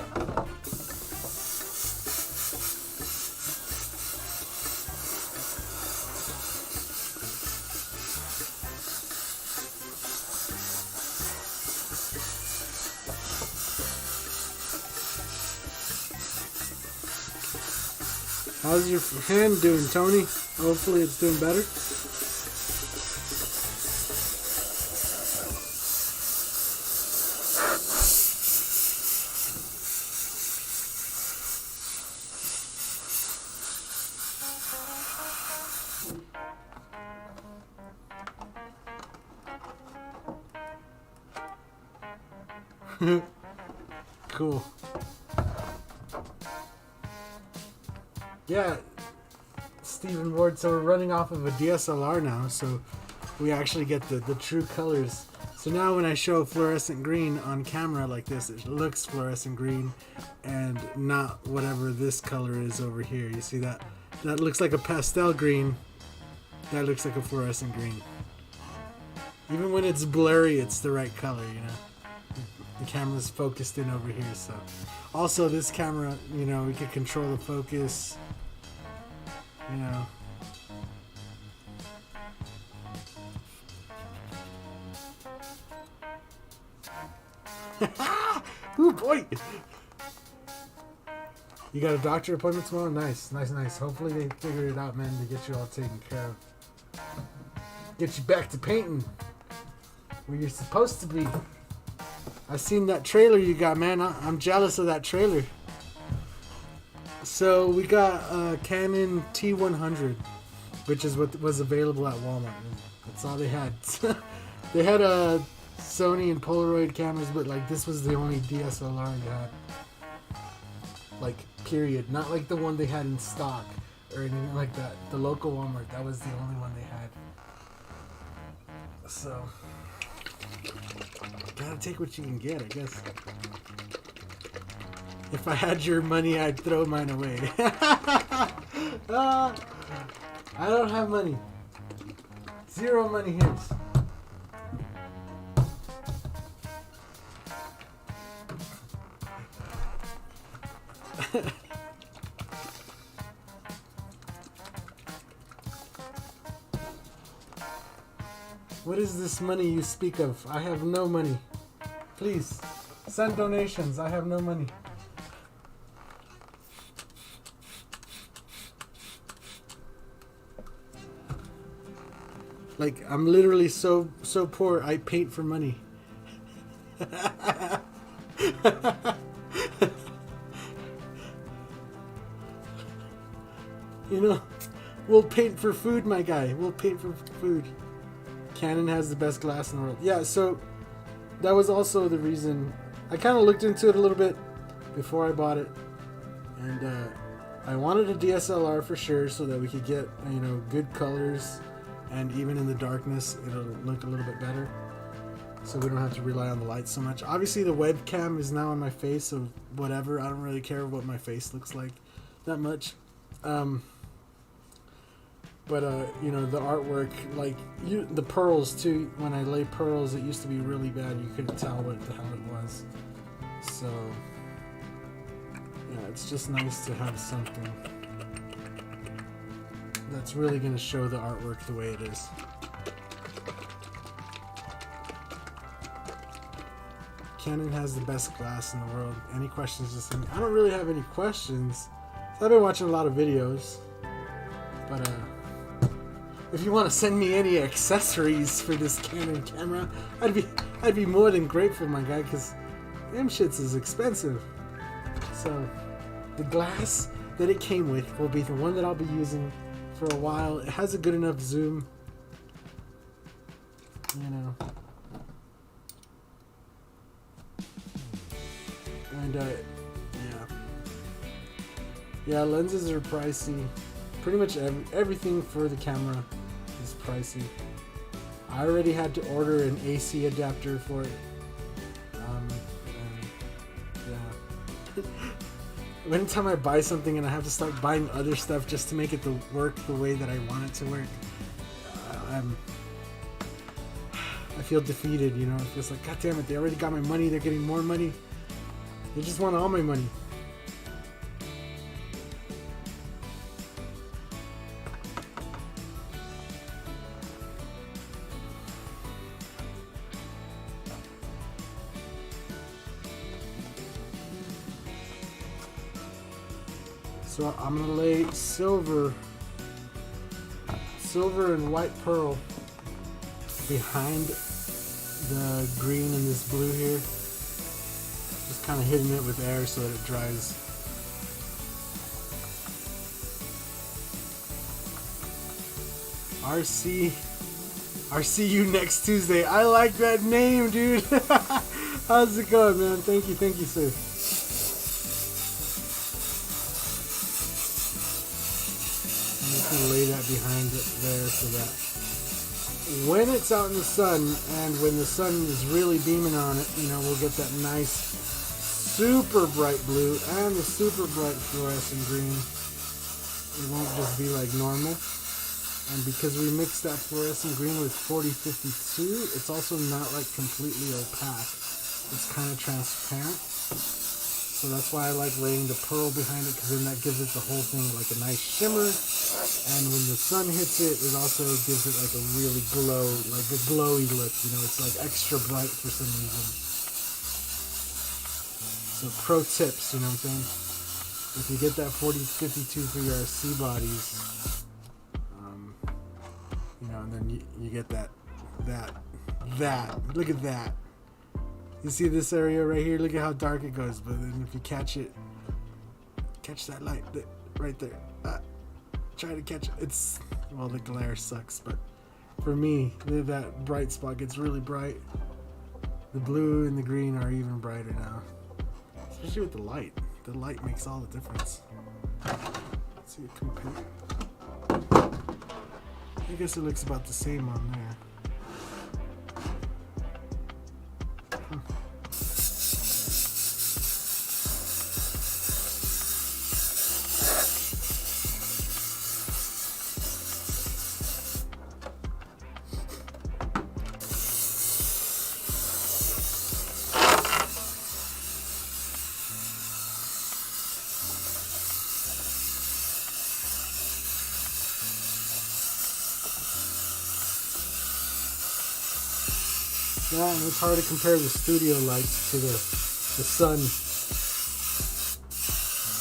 How's your hand doing, Tony? Hopefully it's doing better. Cool. Yeah, Stephen Ward, so we're running off of a DSLR now, so we actually get the true colors. So now when I show fluorescent green on camera like this, it looks fluorescent green and not whatever this color is over here. You see that? That looks like a pastel green. That looks like a fluorescent green. Even when it's blurry, it's the right color, you know? The camera's focused in over here, so. Also, this camera, you know, we can control the focus. You know. Ooh, boy! You got a doctor appointment tomorrow? Nice, nice, nice. Hopefully they figure it out, man, to get you all taken care of. Get you back to painting where you're supposed to be. I seen that trailer you got, man. I'm jealous of that trailer. So we got a Canon T100, which is what was available at Walmart. That's all they had. They had a Sony and Polaroid cameras, but like this was the only DSLR they had. Like, period. Not like the one they had in stock or anything like that. The local Walmart, that was the only one they had. So, gotta take what you can get, I guess. If I had your money, I'd throw mine away. I don't have money. Zero money hints. What is this money you speak of? I have no money. Please, send donations. I have no money. Like, I'm literally so poor, I paint for money. You know, we'll paint for food, my guy. We'll paint for food. Canon has the best glass in the world. Yeah, so that was also the reason. I kind of looked into it a little bit before I bought it. And I wanted a DSLR for sure so that we could get, you know, good colors. And even in the darkness, it'll look a little bit better. So we don't have to rely on the light so much. Obviously, the webcam is now on my face, so whatever. I don't really care what my face looks like that much. But you know, the artwork, like the pearls too. When I lay pearls, it used to be really bad. You couldn't tell what the hell it was. So yeah, it's just nice to have something that's really going to show the artwork the way it is. Canon has the best glass in the world. Any questions, just send me. I don't really have any questions. I've been watching a lot of videos, but if you want to send me any accessories for this Canon camera, I'd be more than grateful, my guy, because them shits is expensive. So the glass that it came with will be the one that I'll be using for a while. It has a good enough zoom, you know. And yeah, lenses are pricey. Pretty much everything for the camera is pricey. I already had to order an AC adapter for it. Yeah. Anytime I buy something and I have to start buying other stuff just to make it work the way that I want it to work, I feel defeated, you know. It feels like, God damn it, they already got my money, they're getting more money. They just want all my money. So I'm gonna lay silver and white pearl behind the green and this blue here. Just kind of hitting it with air so that it dries. RC you next Tuesday. I like that name, dude. How's it going, man? Thank you, sir. I'm just gonna lay that behind it there so that when it's out in the sun and when the sun is really beaming on it, you know, we'll get that nice super bright blue and the super bright fluorescent green. It won't just be like normal. And because we mixed that fluorescent green with 4052, it's also not like completely opaque. It's kind of transparent. So that's why I like laying the pearl behind it, because then that gives it the whole thing like a nice shimmer. And when the sun hits it, it also gives it like a really like a glowy look. You know, it's like extra bright for some reason. So pro tips, you know what I'm saying? If you get that 4052 for your RC bodies, you know, and then you get that. Look at that. You see this area right here? Look at how dark it goes. But then if you catch that light right there. Try to catch it. Well, the glare sucks, but for me, that bright spot gets really bright. The blue and the green are even brighter now. Especially with the light. The light makes all the difference. Let's see it compare. I guess it looks about the same on there. Yeah, and it's hard to compare the studio lights to the sun.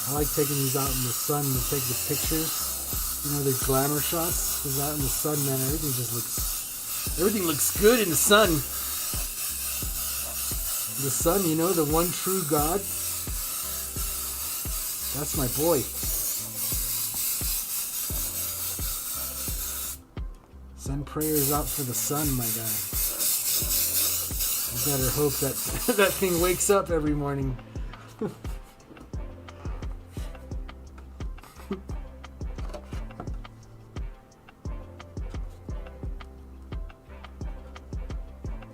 I like taking these out in the sun to take the pictures. You know, the glamour shots. Because out in the sun, man, everything looks good in the sun. The sun, you know, the one true God. That's my boy. Send prayers out for the sun, my guy. You better hope that that thing wakes up every morning.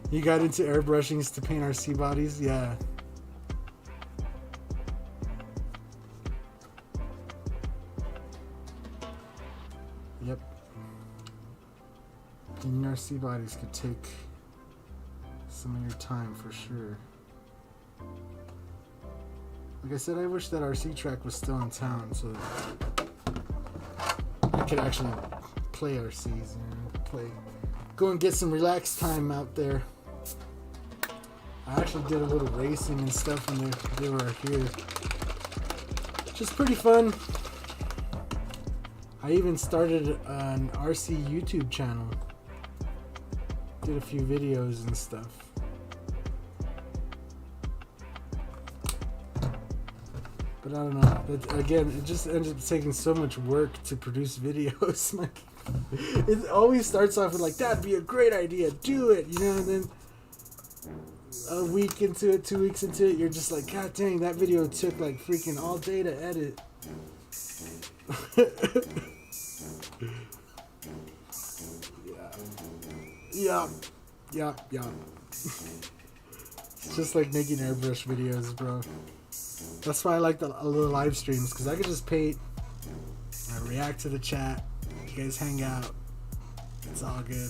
You got into airbrushings to paint RC bodies? Yeah. Yep. Painting RC bodies could take some of your time for sure. Like I said, I wish that RC track was still in town so that I could actually play RCs, you know, go and get some relaxed time out there. I actually did a little racing and stuff when they were here, which is pretty fun. I even started an RC YouTube channel. Did a few videos and stuff. But I don't know. But again, it just ends up taking so much work to produce videos. Like, it always starts off with like, that'd be a great idea, do it, you know, and then a week into it, 2 weeks into it, you're just like, God dang, that video took like freaking all day to edit. Yeah. It's just like making airbrush videos, bro. That's why I like the live streams, because I can just paint, I react to the chat, you guys hang out, it's all good.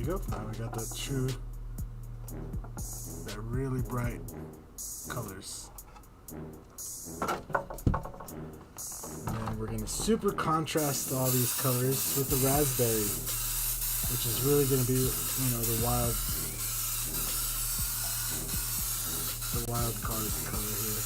Go. Now we got that really bright colors. And then we're going to super contrast all these colors with the raspberry, which is really going to be, you know, the wild card color here.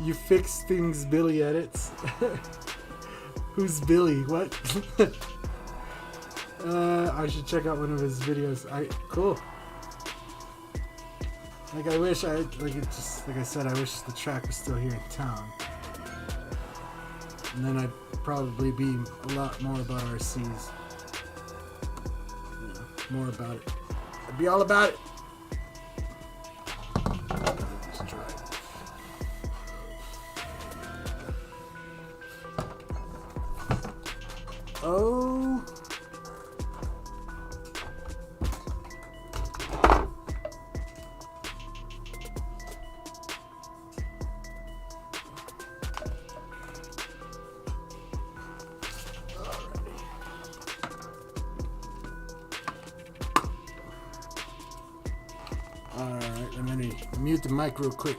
You fix things Billy edits. Who's Billy? What? I should check out one of his videos. Cool. Like I wish like I said, I wish the track was still here in town. And then I'd probably be a lot more about RCs. Yeah, more about it. I'd be all about it. Oh. Alright, let me mute the mic real quick.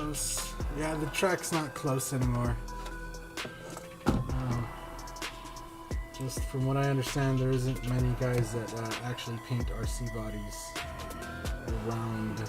close. Yeah, the track's not close anymore. Just from what I understand, there isn't many guys that actually paint RC bodies around.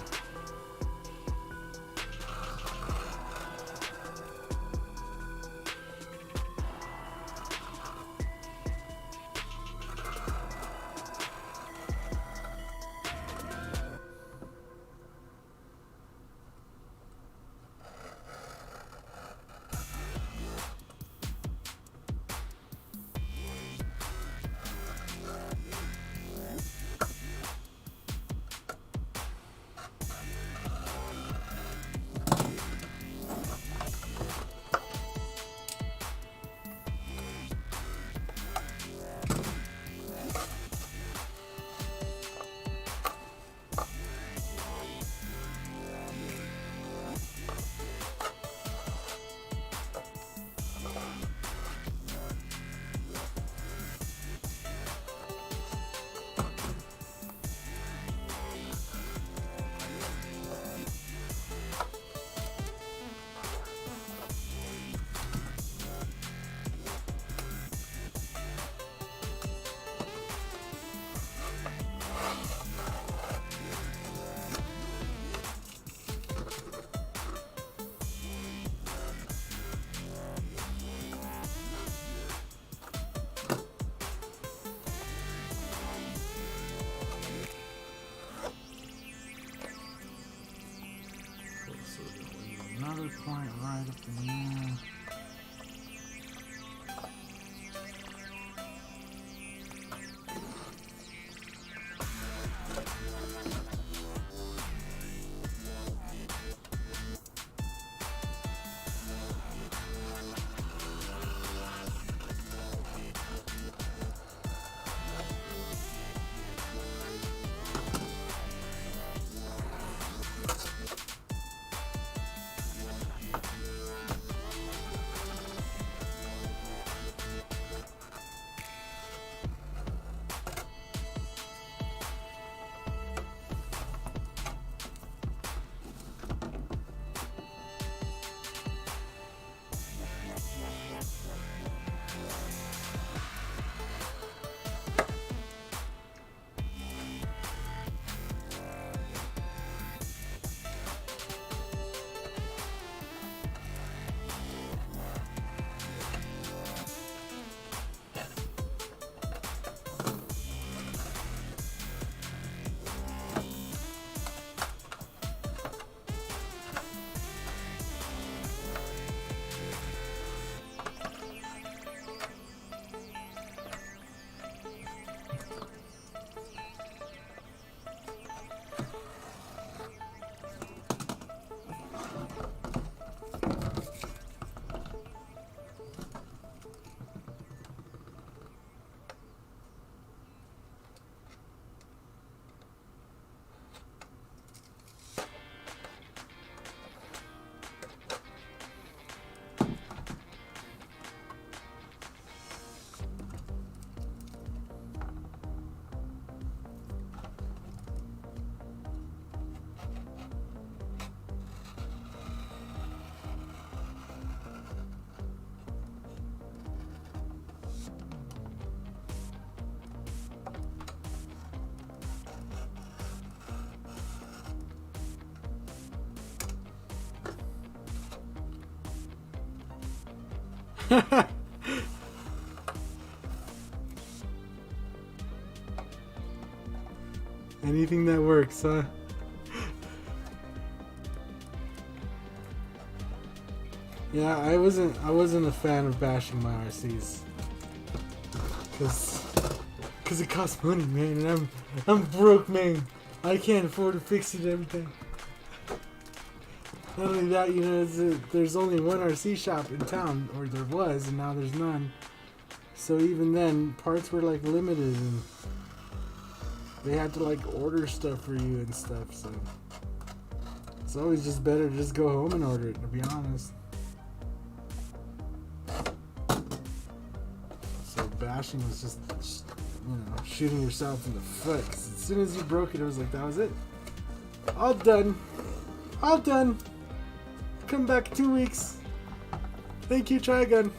Another point right up in there. Anything that works, huh? Yeah, I wasn't a fan of bashing my RCs, cause it costs money, man, and I'm broke, man. I can't afford to fix it everything. Not only that, you know, there's only one RC shop in town, or there was, and now there's none. So even then, parts were like limited, and they had to like order stuff for you and stuff. So it's always just better to just go home and order it, to be honest. So bashing was just, you know, shooting yourself in the foot. 'Cause as soon as you broke it, it was like, that was it. All done. All done. come back 2 weeks. Thank you, try again.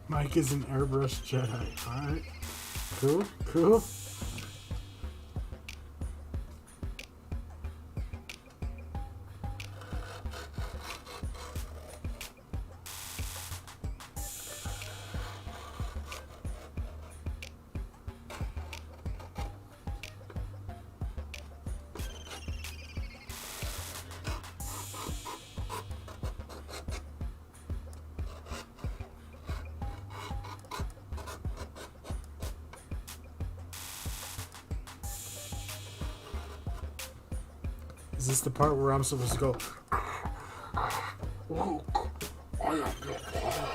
Mike is an Airbrush Jedi. Alright. Cool, cool. Is this the part where I'm supposed to go? Luke, I am your father.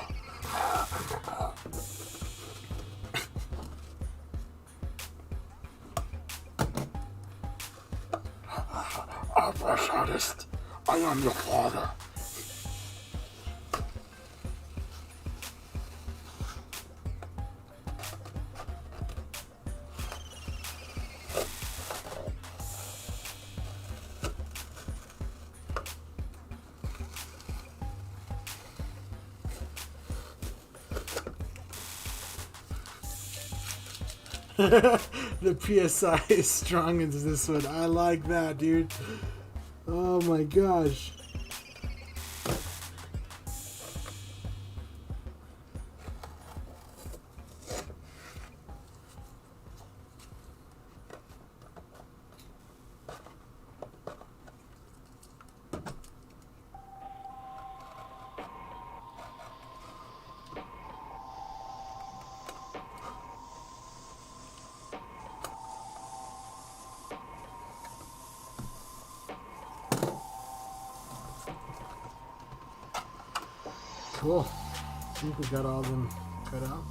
Airbrush artist, I am your father. The PSI is strong into this one. I like that, dude. Oh my gosh. Cool. I think we got all of them cut out.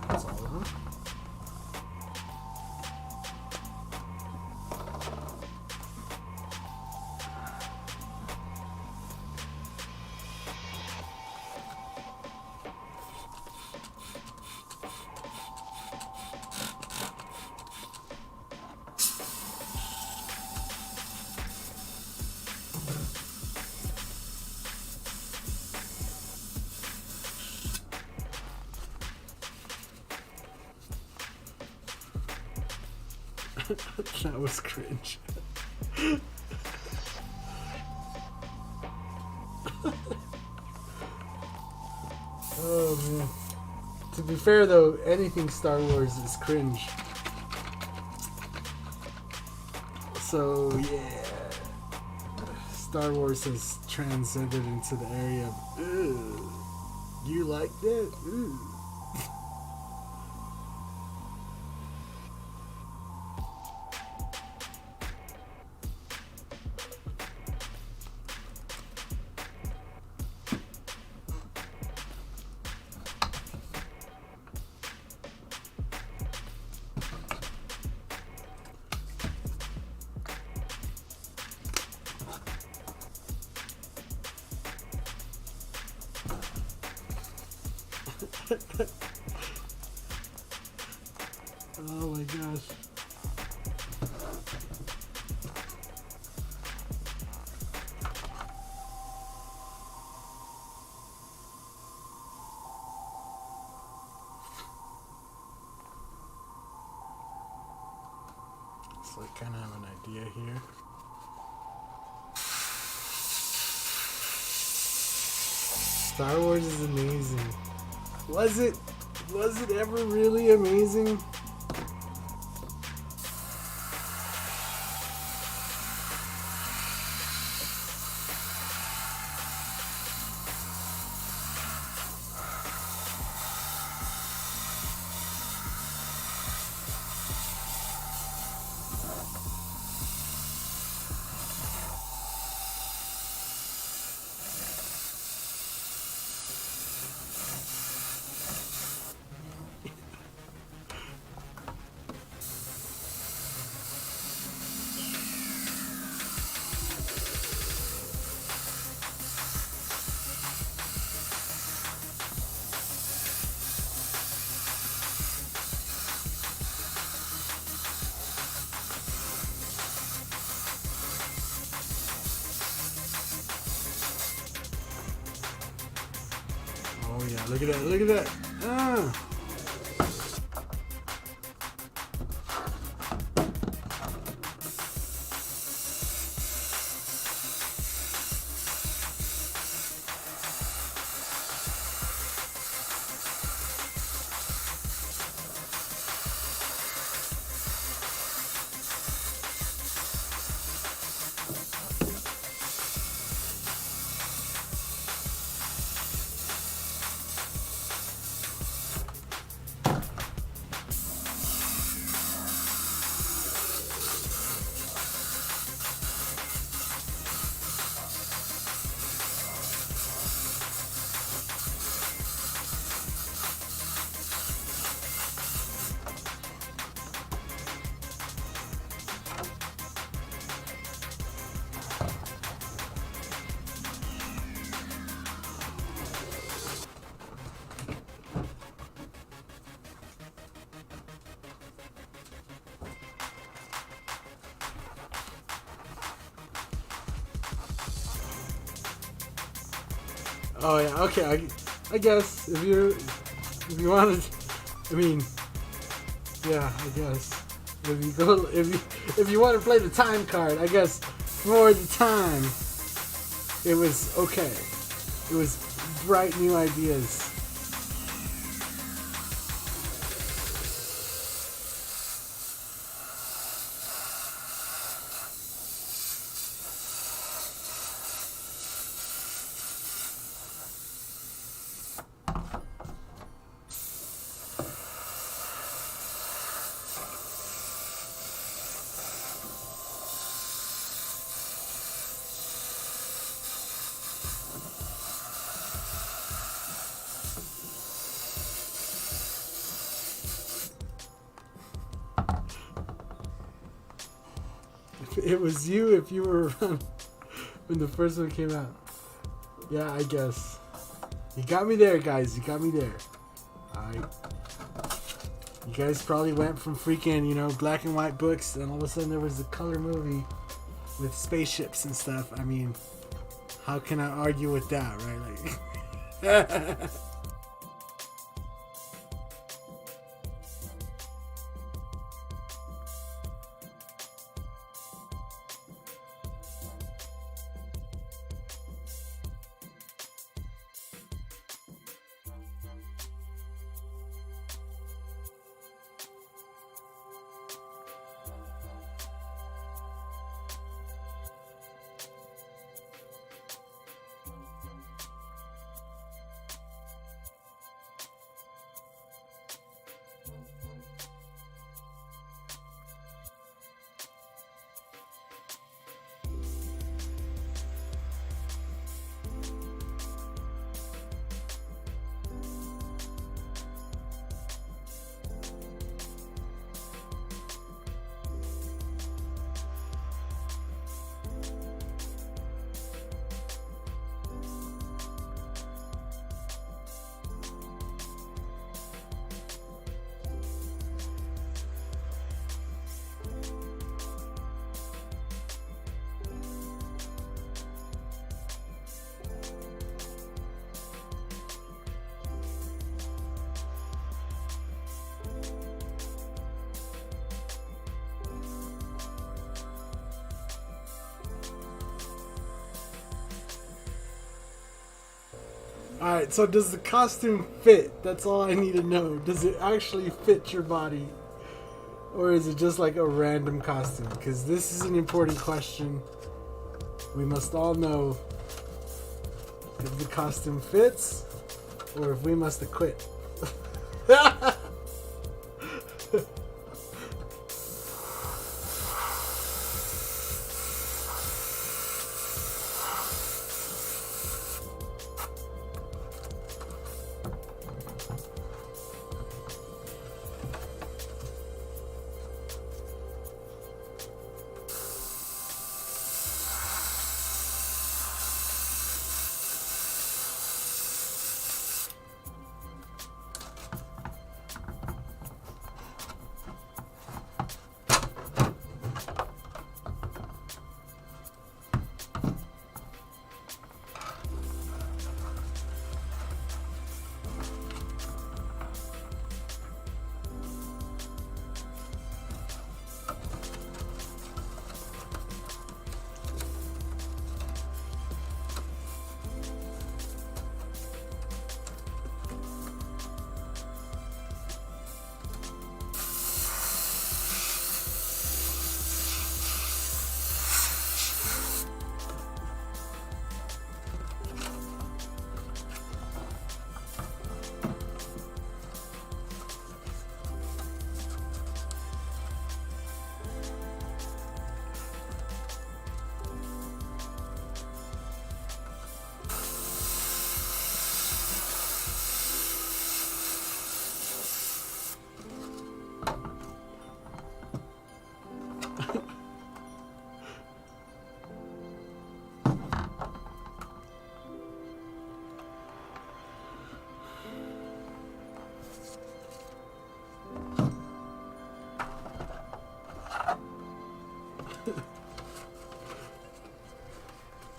That's all of them. That was cringe. Oh man. To be fair though, anything Star Wars is cringe. So yeah. Star Wars has transcended into the area of, ew, you like that? Ew. Oh my gosh. So I kind of have an idea here. Star Wars is amazing. Was it? Was it ever really amazing? Oh yeah, look at that, look at that. Ah. Oh yeah, okay. I guess if you wanted, I mean, yeah, I guess if you want to play the time card, I guess for the time, it was okay. It was bright new ideas. It was you if you were around when the first one came out. Yeah, I guess. You got me there, guys. You got me there. Alright. You guys probably went from freaking, you know, black and white books, and all of a sudden there was a color movie with spaceships and stuff. I mean, how can I argue with that, right? Like, alright, so does the costume fit? That's all I need to know. Does it actually fit your body? Or is it just like a random costume? Because this is an important question. We must all know if the costume fits or if we must acquit.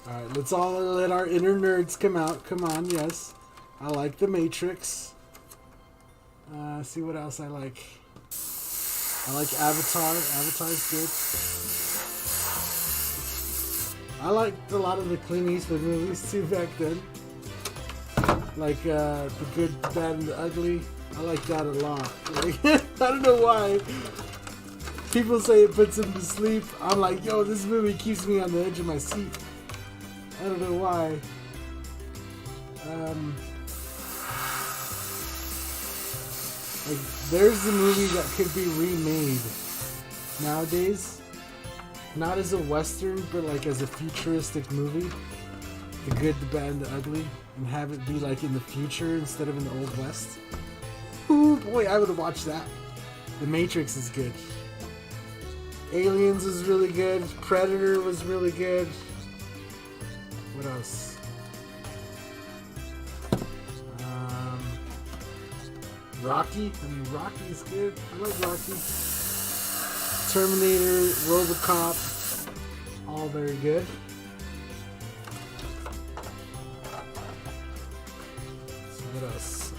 Alright, let's all let our inner nerds come out. Come on, yes. I like the Matrix. See what else I like. I like Avatar. Avatar's good. I liked a lot of the Clint Eastwood movies too back then. Like The Good, the Bad, and the Ugly. I like that a lot. Like, I don't know why. People say it puts them to sleep. I'm like, yo, this movie keeps me on the edge of my seat. I don't know why. Like, there's a movie that could be remade nowadays. Not as a Western, but like as a futuristic movie. The Good, the Bad, and the Ugly. And have it be like in the future instead of in the Old West. Ooh, boy, I would have watched that. The Matrix is good. Aliens was really good. Predator was really good. What else? Rocky. I mean, Rocky is good. I like Rocky. Terminator, RoboCop, all very good. So what else?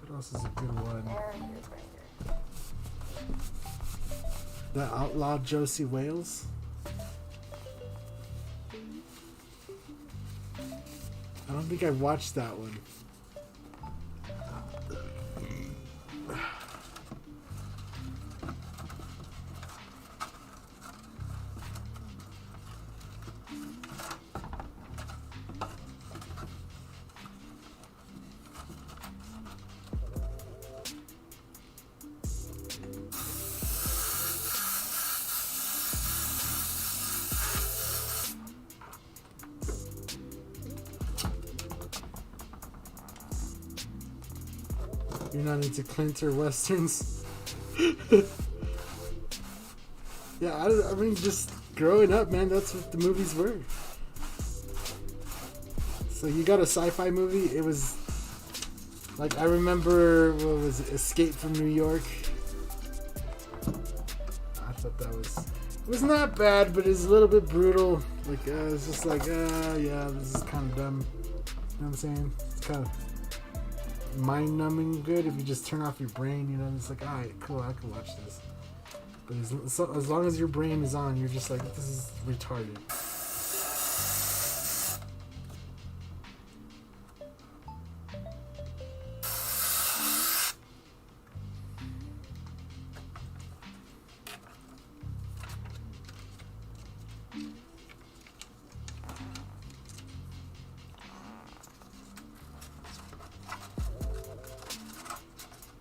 What else is a good one? The Outlaw Josie Wales. I don't think I watched that one. You're not into Clint or Westerns? Yeah, I mean, just growing up, man, that's what the movies were. So you got a sci-fi movie, it was, like, I remember, what was it, Escape from New York? I thought that was, it was not bad, but it was a little bit brutal. Like, it was just like, yeah, this is kind of dumb. You know what I'm saying? It's kind of mind-numbing good if you just turn off your brain, you know, it's like, alright, cool, I can watch this. But as long as your brain is on, you're just like, this is retarded.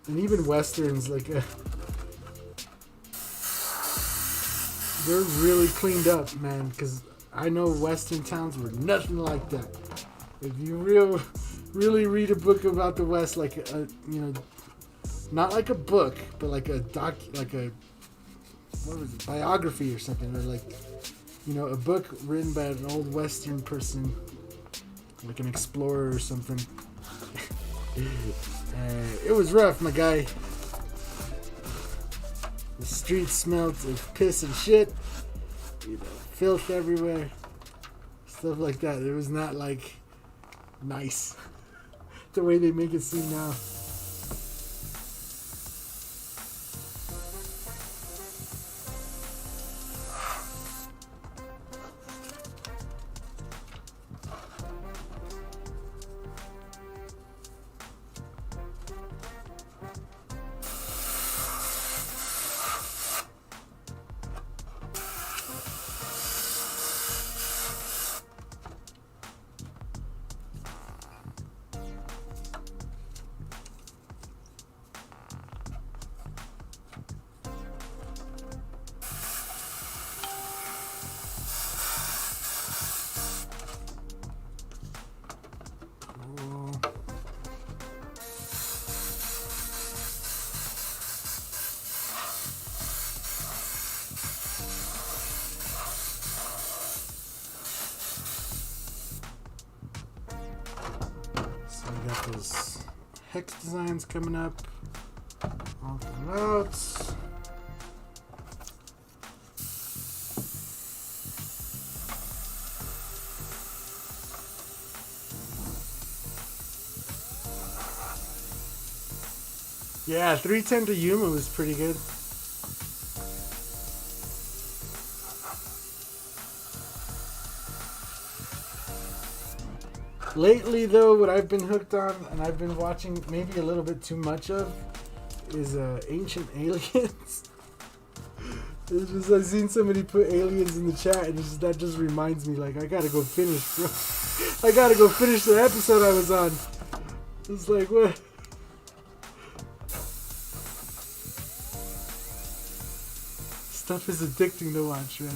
And even Westerns, like, they're really cleaned up, man, because I know Western towns were nothing like that. If you really read a book about the West, like, you know, not like a book, but like a what was it, biography or something, or like, you know, a book written by an old Western person, like an explorer or something. It was rough, my guy. The streets smelled of piss and shit. You know, filth everywhere. Stuff like that. It was not, like, nice. The way they make it seem now. Those hex designs coming up. All the routes. Yeah, 310 to Yuma was pretty good. Lately, though, what I've been hooked on, and I've been watching maybe a little bit too much of, is Ancient Aliens. It's just, I've seen somebody put aliens in the chat, and that just reminds me, like, I gotta go finish, bro. I gotta go finish the episode I was on. It's like, what? Stuff is addicting to watch, man.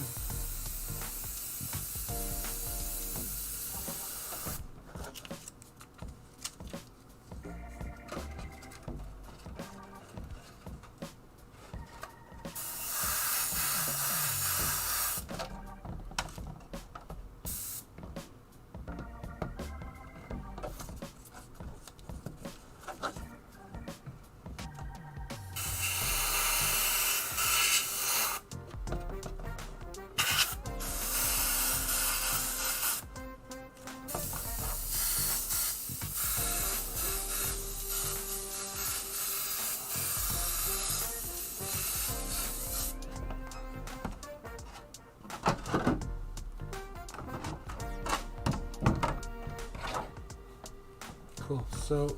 Cool. So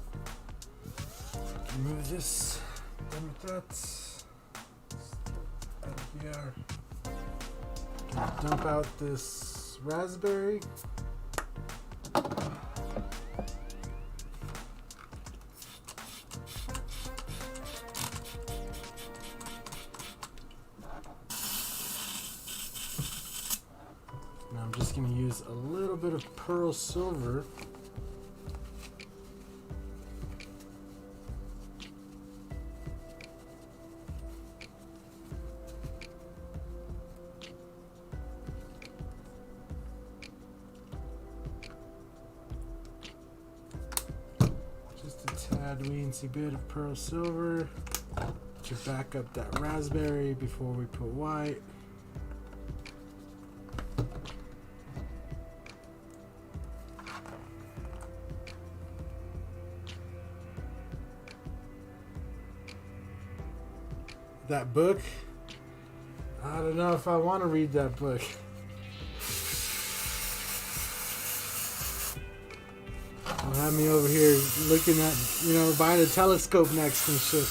move this. Done with that. Out of here. Dump out this raspberry. Now I'm just going to use a little bit of pearl silver. Weensy bit of pearl silver to back up that raspberry before we put white. That book, I don't know if I want to read that book. Have me over here looking at, buying a telescope next and shit.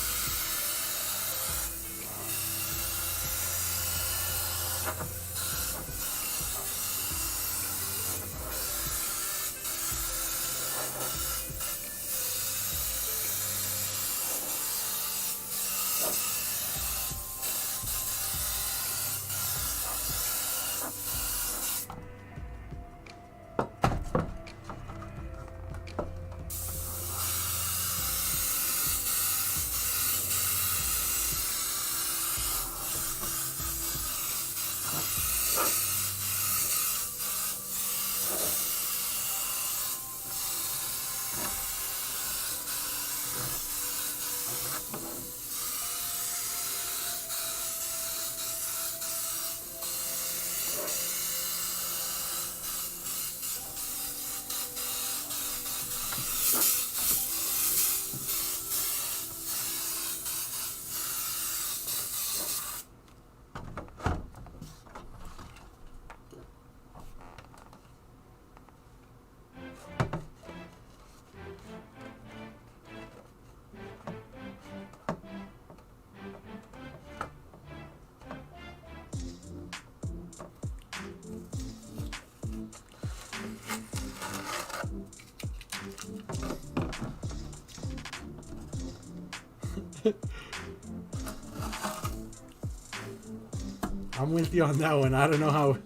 I'm with you on that one. I don't know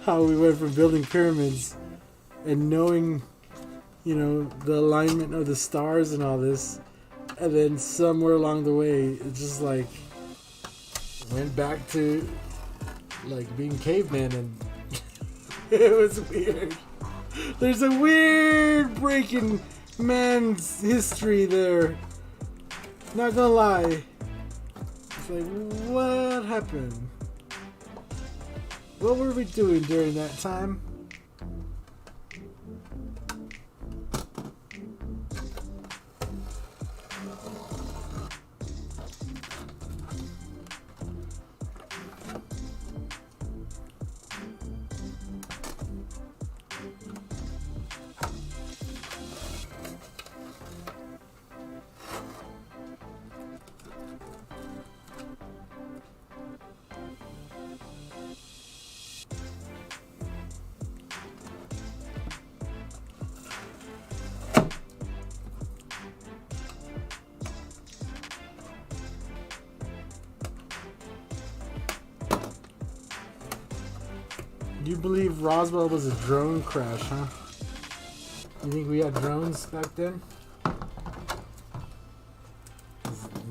how we went from building pyramids and knowing, the alignment of the stars and all this, and then somewhere along the way, it just like went back to like being cavemen, and it was weird. There's a weird break in man's history there. Not gonna lie. It's like, what happened? What were we doing during that time? You believe Roswell was a drone crash, huh? You think we had drones back then?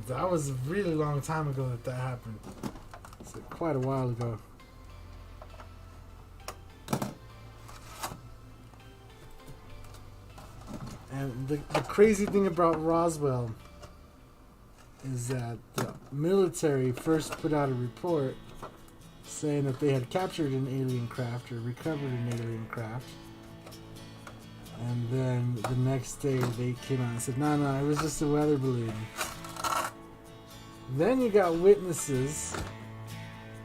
That was a really long time ago that happened. It's like quite a while ago. And the crazy thing about Roswell is that the military first put out a report saying that they had captured an alien craft or recovered an alien craft. And then the next day they came out and said, no, it was just a weather balloon. Then you got witnesses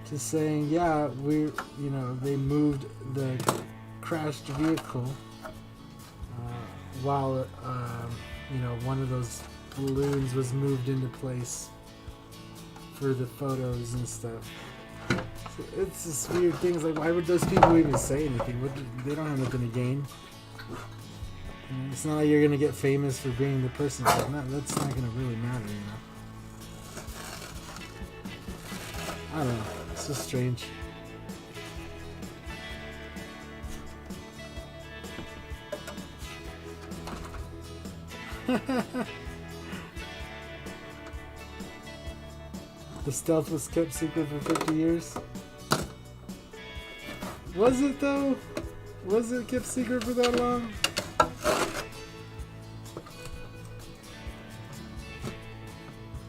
to saying, yeah, they moved the crashed vehicle while, one of those balloons was moved into place for the photos and stuff. So it's just weird things. Like, why would those people even say anything? They don't have nothing to gain. It's not like you're gonna get famous for being the person. That's not gonna really matter, I don't know. It's just strange. The stealth was kept secret for 50 years? Was it though? Was it kept secret for that long?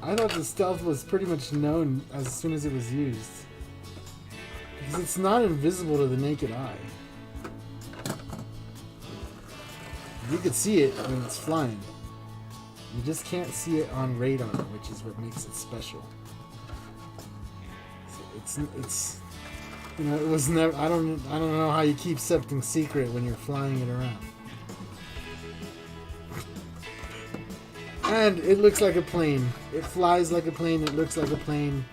I thought the stealth was pretty much known as soon as it was used. Because it's not invisible to the naked eye. You could see it when it's flying. You just can't see it on radar, which is what makes it special. So it's it was never. I don't know how you keep something secret when you're flying it around. And it looks like a plane. It flies like a plane. It looks like a plane.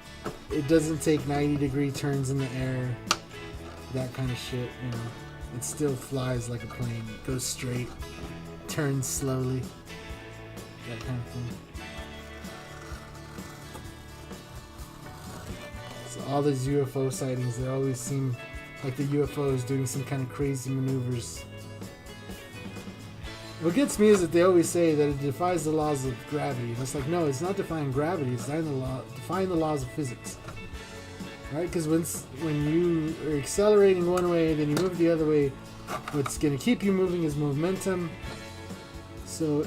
It doesn't take 90-degree turns in the air. That kind of shit, It still flies like a plane. It goes straight. Turns slowly. That kind of thing. So all these UFO sightings, they always seem like the UFO is doing some kind of crazy maneuvers. What gets me is that they always say that it defies the laws of gravity. And it's like, no, it's not defying gravity. It's defying the laws of physics. Right? Because when you are accelerating one way and then you move the other way, what's going to keep you moving is momentum. So,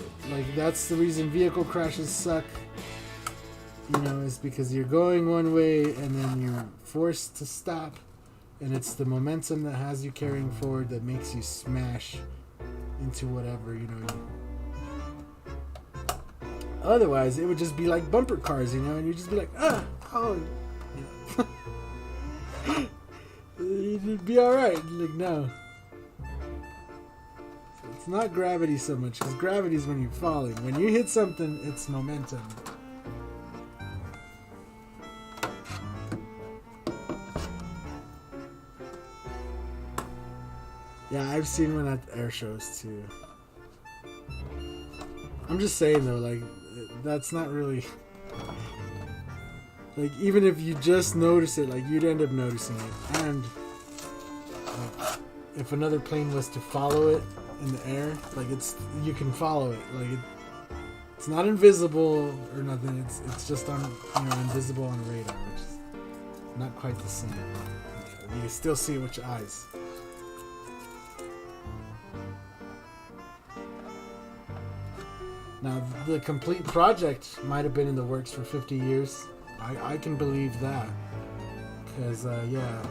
that's the reason vehicle crashes suck. Is because you're going one way and then you're forced to stop. And it's the momentum that has you carrying forward that makes you smash into whatever, Otherwise, it would just be like bumper cars, and you'd just be like, you'd be alright. Like, no. So it's not gravity so much, because gravity is when you're falling. When you hit something, it's momentum. Yeah, I've seen one at air shows too. I'm just saying though, that's not really... even if you just notice it, you'd end up noticing it. And if another plane was to follow it in the air, you can follow it. It's not invisible or nothing. It's just invisible on radar, which is not quite the same. You can still see it with your eyes. Now, the complete project might have been in the works for 50 years. I can believe that. Because, that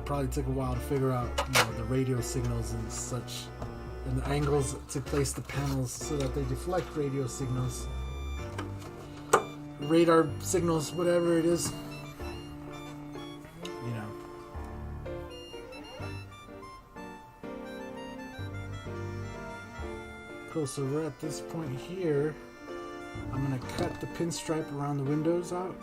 probably took a while to figure out, the radio signals and such. And the angles to place the panels so that they deflect radio signals. Radar signals, whatever it is. Cool, so we're at this point here. I'm going to cut the pinstripe around the windows out.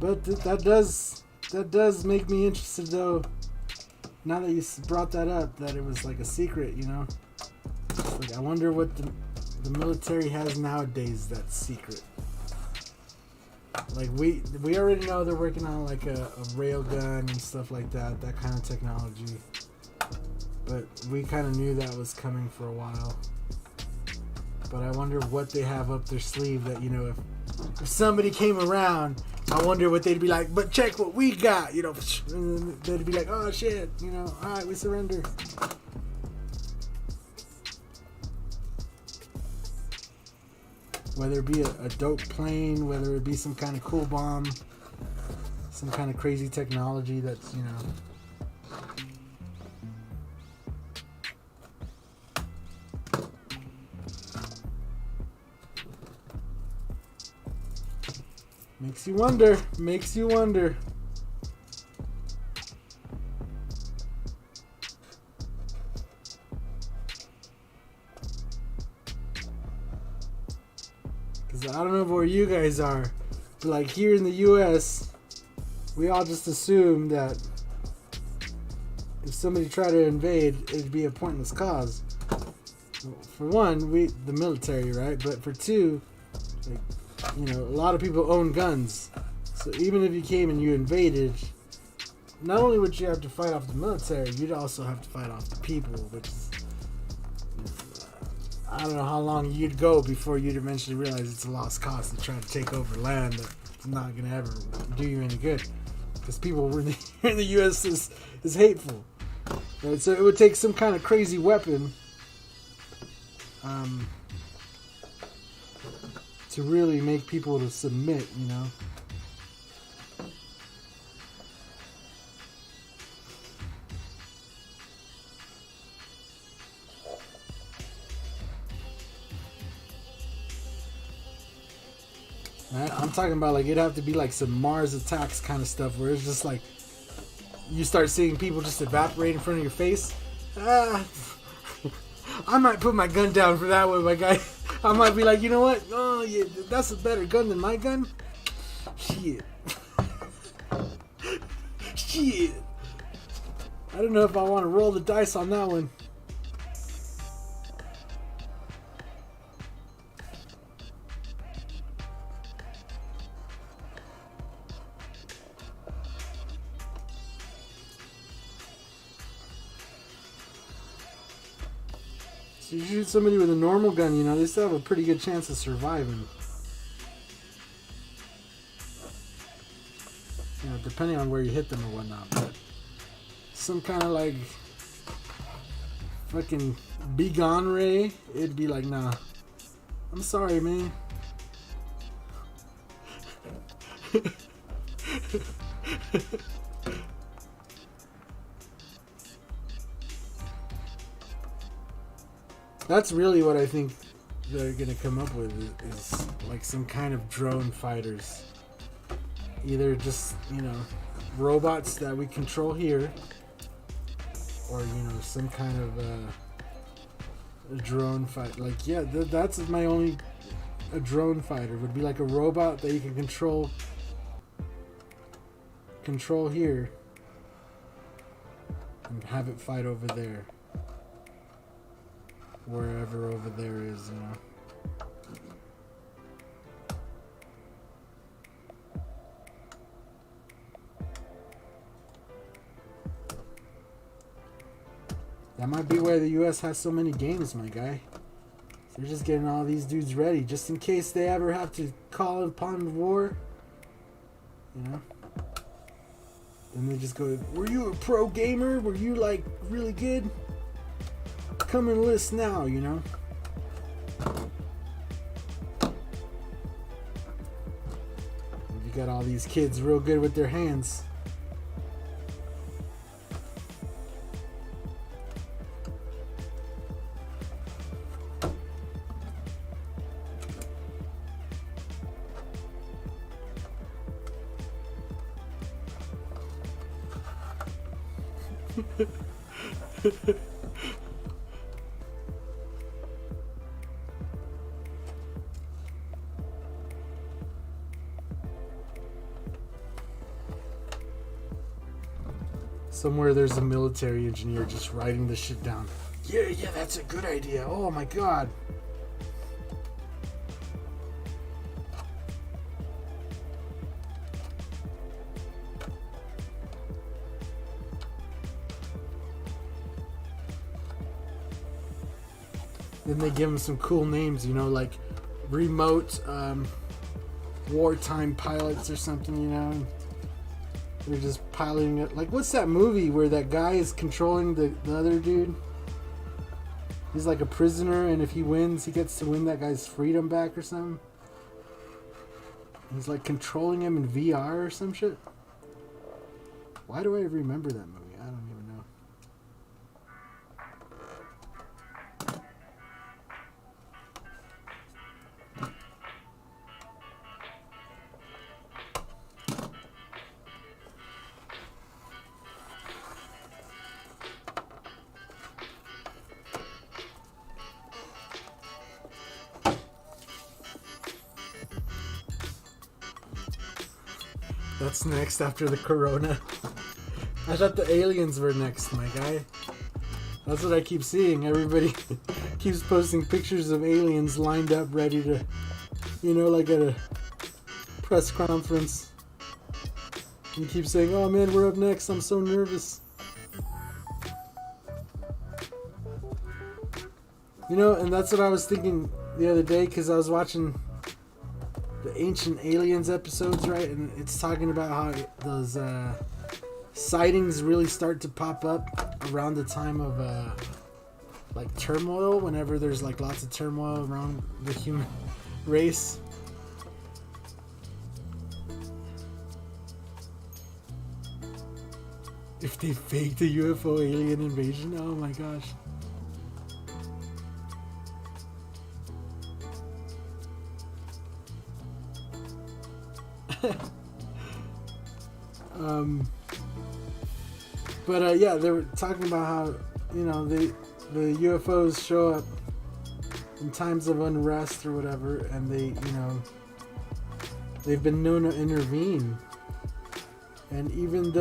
But that does make me interested though. Now that you brought that up, that it was like a secret, you know. Like, I wonder what the military has nowadays that's secret. Like we already know they're working on like a rail gun and stuff like that kind of technology. But we kind of knew that was coming for a while. But I wonder what they have up their sleeve that, you know, if somebody came around, I wonder what they'd be like, but check what we got, you know. And they'd be like, oh shit, you know, alright, we surrender. Whether it be a dope plane, whether it be some kind of cool bomb, some kind of crazy technology that's, you know. Makes you wonder. Makes you wonder. Because I don't know where you guys are, but like here in the US, we all just assume that if somebody tried to invade, it'd be a pointless cause. For one, the military, right? But for two, like, you know, a lot of people own guns. So even if you came and you invaded, not only would you have to fight off the military, you'd also have to fight off the people, which is, I don't know how long you'd go before you'd eventually realize it's a lost cause to try to take over land that's not going to ever do you any good. Because people here in the U.S. is hateful. Right? So it would take some kind of crazy weapon to really make people to submit, you know. I'm talking about like it'd have to be like some Mars attacks kind of stuff where it's just like you start seeing people just evaporate in front of your face. I might put my gun down for that one, my guy. I might be like, you know what? Oh yeah, that's a better gun than my gun. Shit. Shit. I don't know if I want to roll the dice on that one. So you shoot somebody with a normal gun, you know, they still have a pretty good chance of surviving. You know, depending on where you hit them or whatnot. But some kind of like fucking be gone ray, it'd be like, nah. I'm sorry, man. That's really what I think they're gonna come up with is like some kind of drone fighters. Either just, you know, robots that we control here, or, you know, some kind of a drone fight. Like, yeah, that's my only a drone fighter would be like a robot that you can control here and have it fight over there. Wherever over there is, you know. That might be why the US has so many games, my guy. They're just getting all these dudes ready, just in case they ever have to call upon war. You know? Then they just go, were you a pro gamer? Were you, like, really good? Come enlist now, you know? You got all these kids real good with their hands. Somewhere there's a military engineer just writing this shit down. Yeah, that's a good idea. Oh my god. Then they give them some cool names, you know, like remote wartime pilots or something, you know. They're just piloting it. Like, what's that movie where that guy is controlling the other dude? He's like a prisoner, and if he wins, he gets to win that guy's freedom back or something. He's like controlling him in VR or some shit. Why do I remember that movie? I don't even know. That's next after the corona. I thought the aliens were next, my guy. That's what I keep seeing. Everybody keeps posting pictures of aliens lined up ready to, you know, like at a press conference. You keep saying, oh man, we're up next. I'm so nervous. You know, and that's what I was thinking the other day because I was watching the Ancient Aliens episodes, right? And it's talking about how those sightings really start to pop up around the time of like turmoil, whenever there's like lots of turmoil around the human race. If they faked a UFO alien invasion, oh my gosh. But yeah, they were talking about how, you know, the UFOs show up in times of unrest or whatever, and they, you know, they've been known to intervene, and even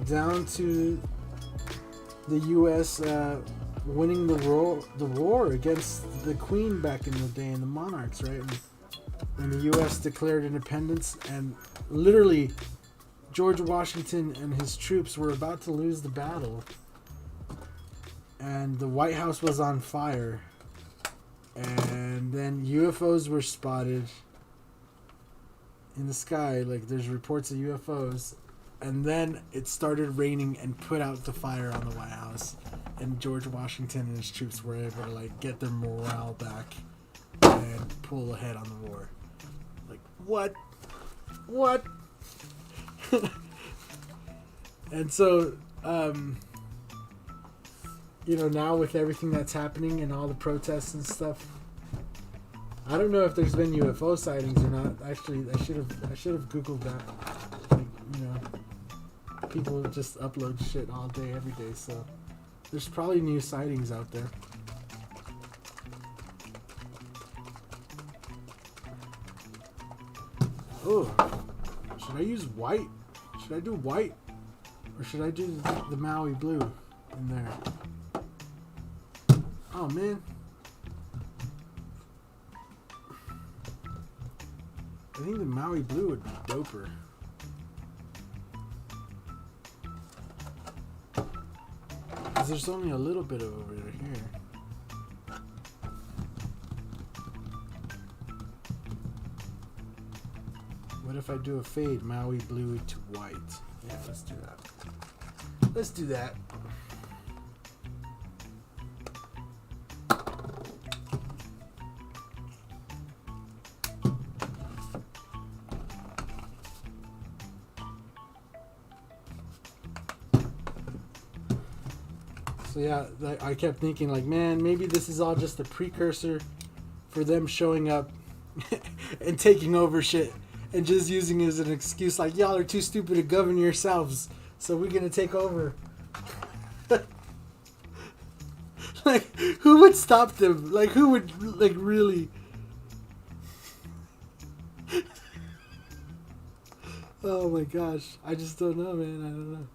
down to the U.S. Winning the war against the Queen back in the day and the monarchs, right? And the U.S. declared independence, and literally George Washington and his troops were about to lose the battle, and the White House was on fire, and then UFOs were spotted in the sky. Like, there's reports of UFOs, and then it started raining and put out the fire on the White House, and George Washington and his troops were able to like get their morale back and pull ahead on the war. Like, what? And so, you know, now with everything that's happening and all the protests and stuff, I don't know if there's been UFO sightings or not. Actually, I should have Googled that. Like, you know, people just upload shit all day, every day, so there's probably new sightings out there. Oh, should I use white? Should I do white? Or should I do the Maui blue in there? Oh, man. I think the Maui blue would be doper. Because there's only a little bit of over here. What if I do a fade Maui blue to white? Yeah, let's do that. Let's do that. So yeah, I kept thinking like, man, maybe this is all just a precursor for them showing up and taking over shit and just using it as an excuse, like, y'all are too stupid to govern yourselves, so we're gonna take over. Like, who would stop them? Like, who would, like, really? Oh my gosh, I just don't know, man. I don't know.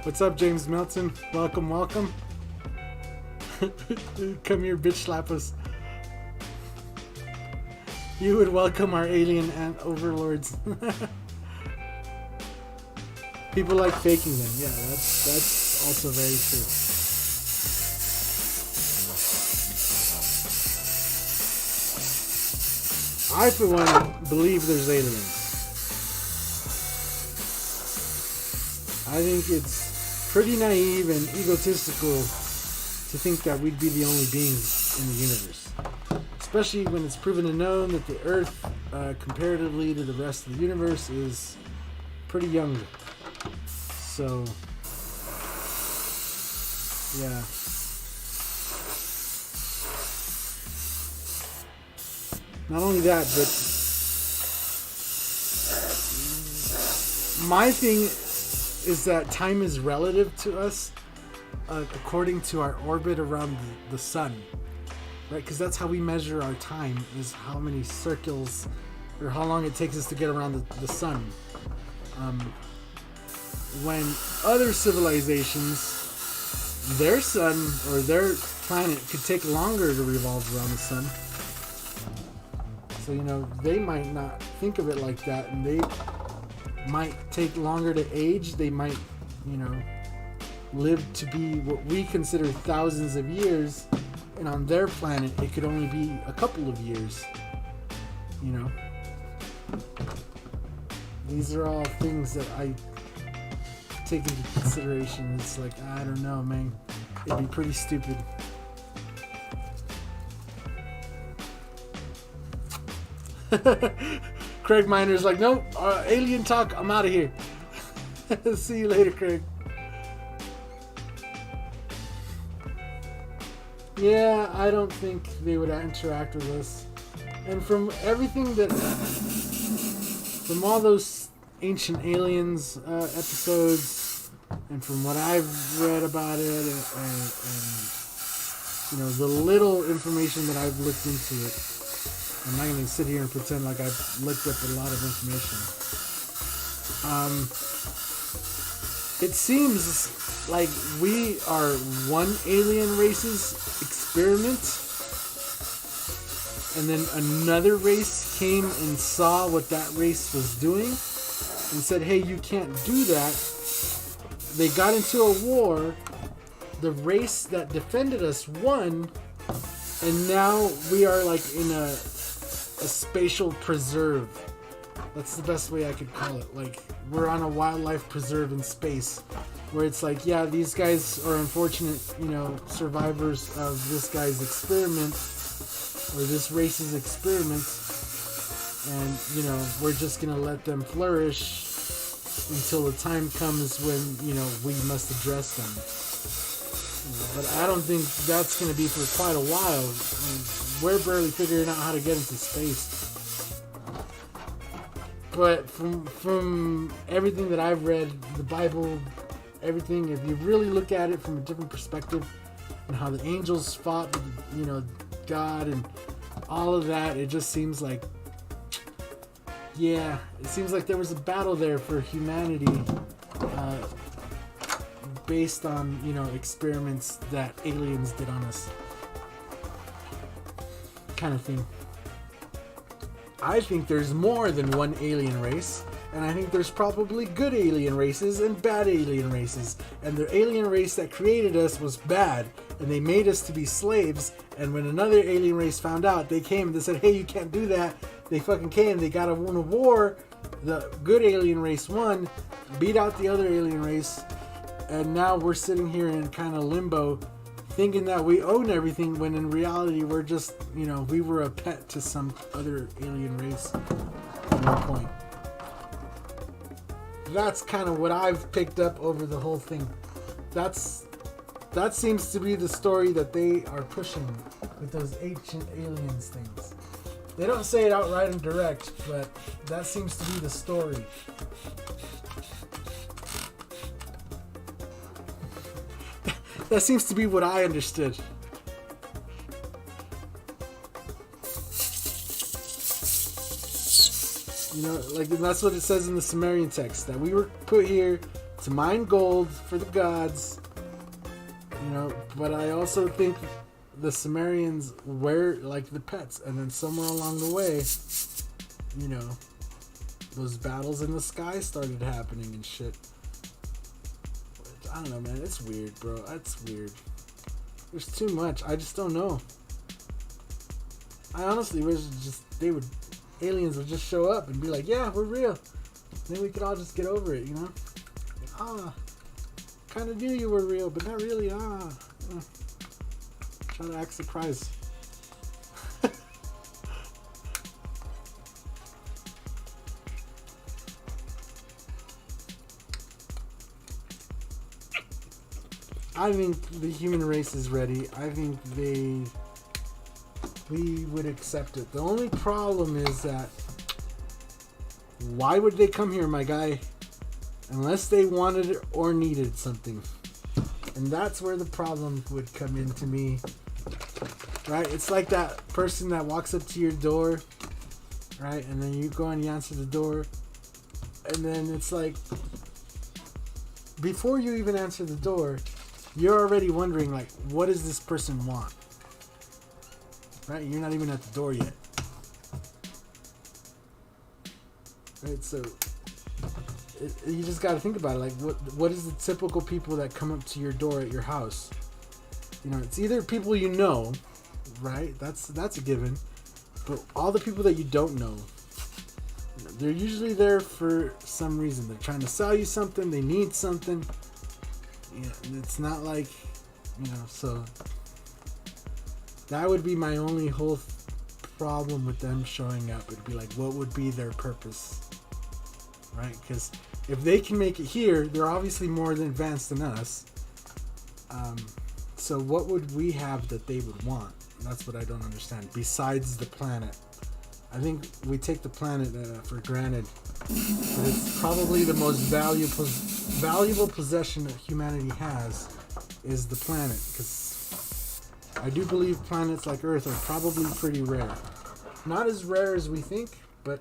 What's up, James Melton? Welcome, welcome. Come here, bitch, slap us. You would welcome our alien and overlords. People like faking them. Yeah, that's also very true. I, for one, believe there's aliens. I think it's pretty naive and egotistical to think that we'd be the only beings in the universe. Especially when it's proven and known that the Earth, comparatively to the rest of the universe, is pretty young. So, yeah. Not only that, but my thing is that time is relative to us according to our orbit around the sun, right? Because that's how we measure our time, is how many circles or how long it takes us to get around the sun. When other civilizations, their sun or their planet could take longer to revolve around the sun. So, they might not think of it like that, and they might take longer to age. They might, live to be what we consider thousands of years, and on their planet it could only be a couple of years. These are all things that I take into consideration. It's like, I don't know, man. It'd be pretty stupid. Craig Miner's like, nope, alien talk, I'm out of here. See you later, Craig. Yeah, I don't think they would interact with us. And from everything from all those Ancient Aliens episodes, and from what I've read about it, and the little information that I've looked into it, I'm not going to sit here and pretend like I've looked up a lot of information. It seems like we are one alien race's experiment, and then another race came and saw what that race was doing and said, hey, you can't do that. They got into a war. The race that defended us won, and now we are like in a spatial preserve. That's the best way I could call it. Like, we're on a wildlife preserve in space, where it's like, yeah, these guys are unfortunate, survivors of this guy's experiment, or this race's experiment, and, we're just gonna let them flourish until the time comes when, we must address them. But I don't think that's gonna be for quite a while. We're barely figuring out how to get into space. But from everything that I've read, the Bible, everything, if you really look at it from a different perspective, and how the angels fought with, God and all of that, it just seems like, it seems like there was a battle there for humanity, based on, experiments that aliens did on us. Kind of thing. I think there's more than one alien race, and I think there's probably good alien races and bad alien races, and the alien race that created us was bad, and they made us to be slaves, and when another alien race found out, they came and they said, hey, you can't do that. They fucking came, they got in a war, the good alien race won, beat out the other alien race, and now we're sitting here in kind of limbo, thinking that we own everything, when in reality we're just, we were a pet to some other alien race at one point. That's kind of what I've picked up over the whole thing. That seems to be the story that they are pushing with those ancient aliens things. They don't say it outright and direct, but that seems to be the story. That seems to be what I understood. You know, like that's what it says in the Sumerian text, that we were put here to mine gold for the gods. You know, but I also think the Sumerians were like the pets, and then somewhere along the way, you know, those battles in the sky started happening and shit. I don't know, man. It's weird, bro. That's weird. There's too much. I just don't know. I honestly wish aliens would just show up and be like, yeah, we're real. Then we could all just get over it, you know? Kind of knew you were real, but not really, Try to act surprised. I think the human race is ready. I think we would accept it. The only problem is that why would they come here, my guy? Unless they wanted it or needed something. And that's where the problem would come into me. Right? It's like that person that walks up to your door, right? And then you go and you answer the door. And then it's like, before you even answer the door, you're already wondering, like, what does this person want? Right? You're not even at the door yet. Right? So you just got to think about it. Like, what is the typical people that come up to your door at your house? You know, it's either people you know, right? That's a given. But all the people that you don't know, you know, they're usually there for some reason. They're trying to sell you something. They need something. Yeah, it's not like, you know, so that would be my only whole problem with them showing up. It'd be like, what would be their purpose? Right? Because if they can make it here, they're obviously more advanced than us. So what would we have that they would want? That's what I don't understand. Besides the planet, I think we take the planet for granted, but it's probably the most valuable possession that humanity has is the planet. Because I do believe planets like Earth are probably pretty rare. Not as rare as we think, but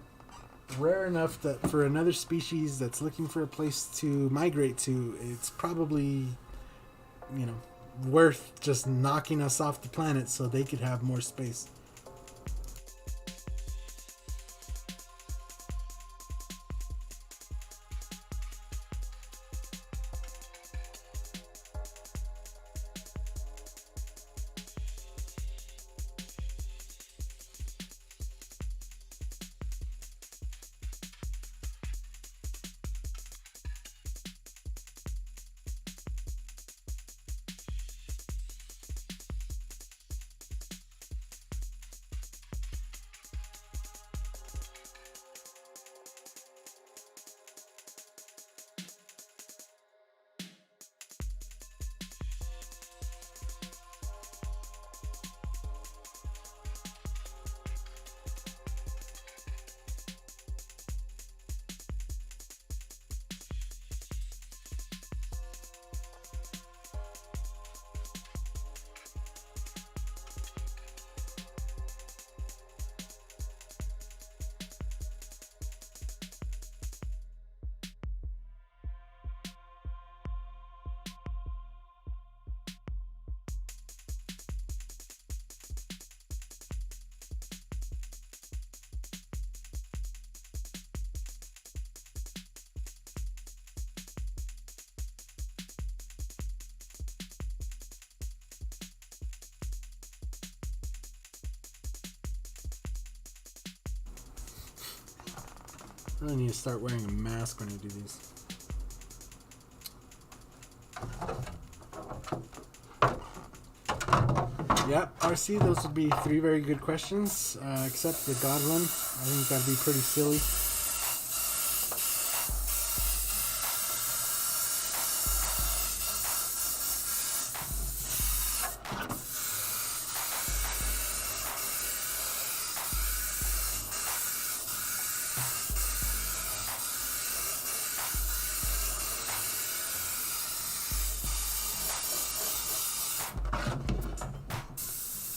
rare enough that for another species that's looking for a place to migrate to, it's probably, you know, worth just knocking us off the planet so they could have more space. I really need to start wearing a mask when I do these. Yep, RC, those would be 3 very good questions, except the God one. I think that'd be pretty silly.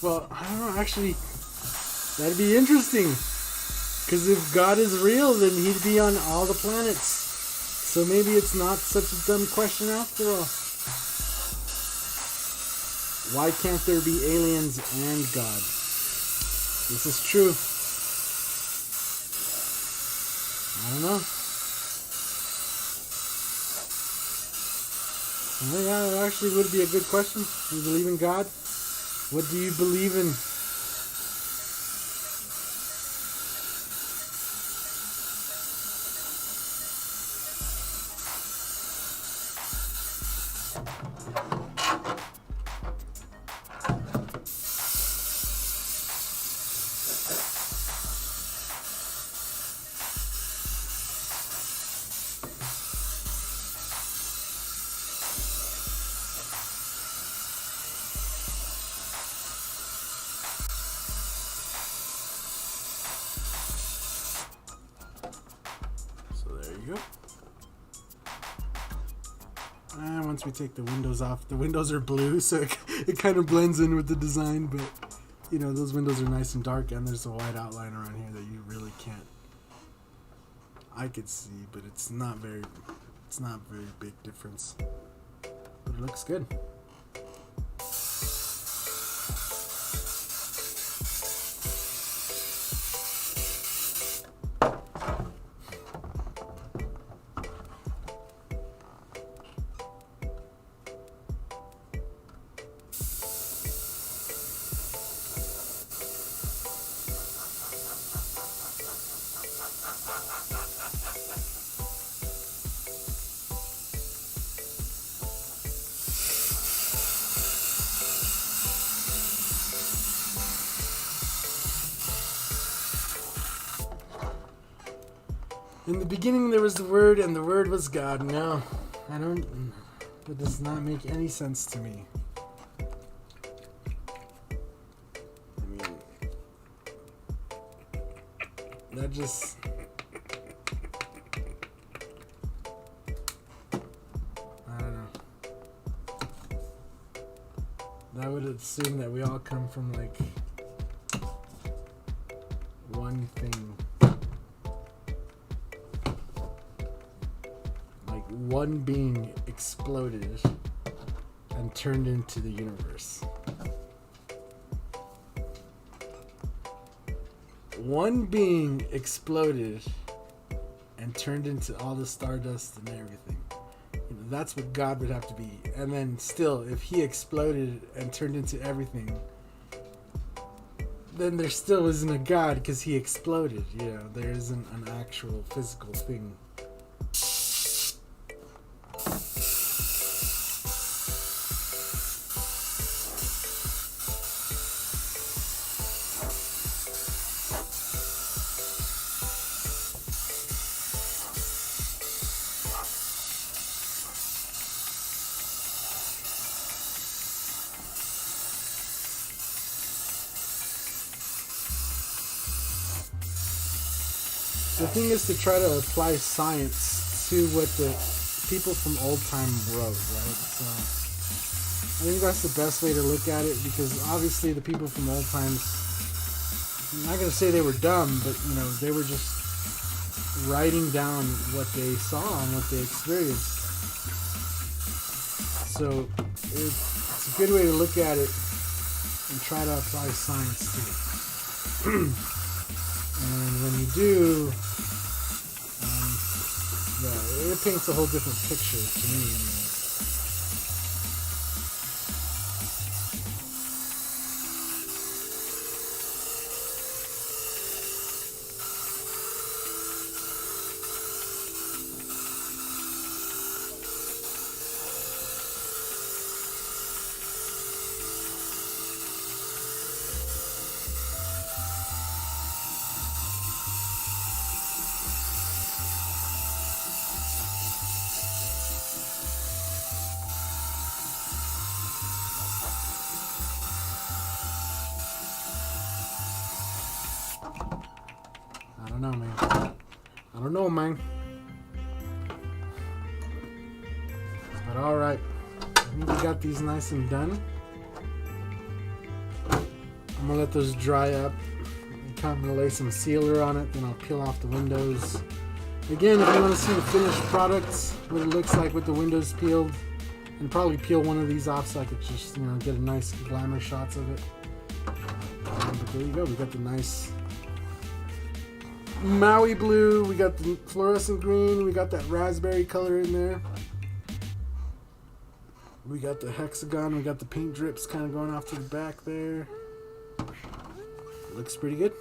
Well, I don't know, actually, that'd be interesting. Because if God is real, then he'd be on all the planets. So maybe it's not such a dumb question after all. Why can't there be aliens and God? This is true. I don't know. Well, yeah, it actually would be a good question. Do you believe in God? What do you believe in? Go. And once we take the windows off, the windows are blue, so it kind of blends in with the design, but you know, those windows are nice and dark, and there's a white outline around here that you really can't. I could see, but it's not very big difference. But it looks good. In the beginning there was the Word, and the Word was God. No, that does not make any sense to me. I mean, that just... I don't know. That would assume that we all come from, like, one thing. One being exploded and turned into the universe. One being exploded and turned into all the stardust and everything. You know, that's what God would have to be. And then still, if he exploded and turned into everything, then there still isn't a God because he exploded. You know, there isn't an actual physical thing. The thing is to try to apply science to what the people from old time wrote, right? So I think that's the best way to look at it, because obviously the people from old times, I'm not going to say they were dumb, but you know, they were just writing down what they saw and what they experienced. So it's a good way to look at it and try to apply science to it. And when you do, yeah, it paints a whole different picture to me. Anyway. I don't know, man. But alright. I think we got these nice and done. I'm gonna let those dry up and I'm going to lay some sealer on it, then I'll peel off the windows. Again, if you want to see the finished product, what it looks like with the windows peeled, and probably peel one of these off so I could just, get a nice glamour shots of it. But there you go, we got the nice Maui blue, we got the fluorescent green, we got that raspberry color in there. We got the hexagon, we got the paint drips kind of going off to the back there. Looks pretty good.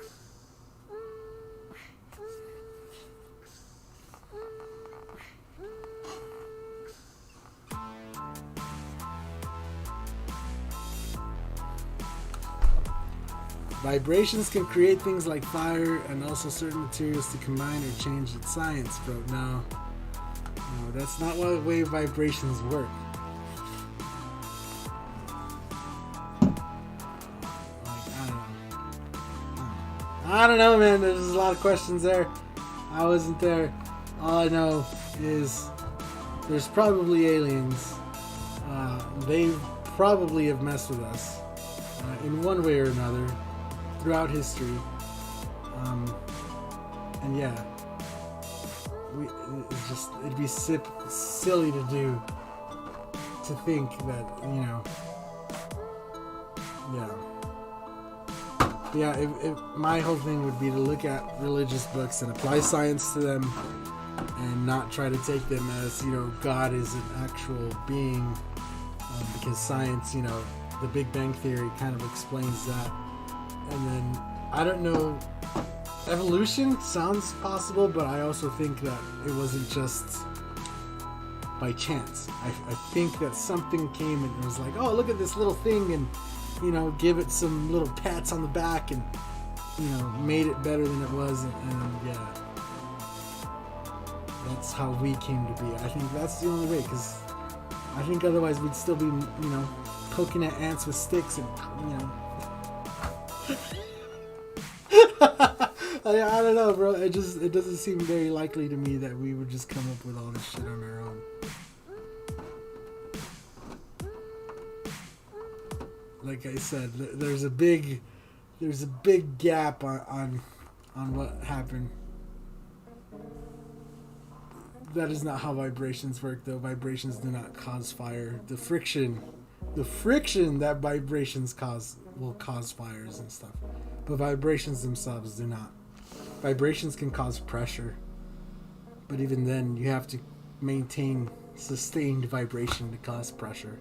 Vibrations can create things like fire and also certain materials to combine or change its science, bro. No, that's not the way vibrations work. I don't know, man. There's a lot of questions there. I wasn't there. All I know is there's probably aliens. They probably have messed with us in one way or another throughout history. And yeah, it'd be silly to think that, my whole thing would be to look at religious books and apply science to them and not try to take them as, God is an actual being, because science, the Big Bang Theory kind of explains that. And then, I don't know, evolution sounds possible, but I also think that it wasn't just by chance. I think that something came and it was like, oh, look at this little thing, and give it some little pats on the back and, made it better than it was. And yeah, that's how we came to be. I think that's the only way, because I think otherwise we'd still be, poking at ants with sticks and, I don't know, bro. It doesn't seem very likely to me that we would just come up with all this shit on our own. Like I said, there's a big gap on what happened. That is not how vibrations work, though. Vibrations do not cause fire. The friction that vibrations cause will cause fires and stuff, but vibrations themselves do not. Vibrations can cause pressure, but even then, you have to maintain sustained vibration to cause pressure.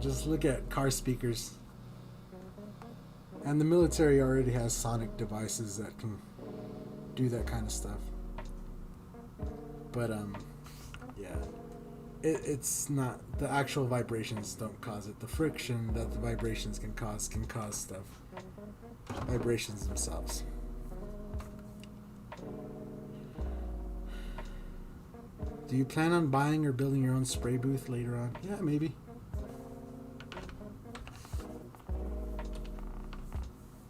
Just look at car speakers. And the military already has sonic devices that can do that kind of stuff. But, yeah. It's not... The actual vibrations don't cause it. The friction that the vibrations can cause stuff. Vibrations themselves. Do you plan on buying or building your own spray booth later on? Yeah, maybe.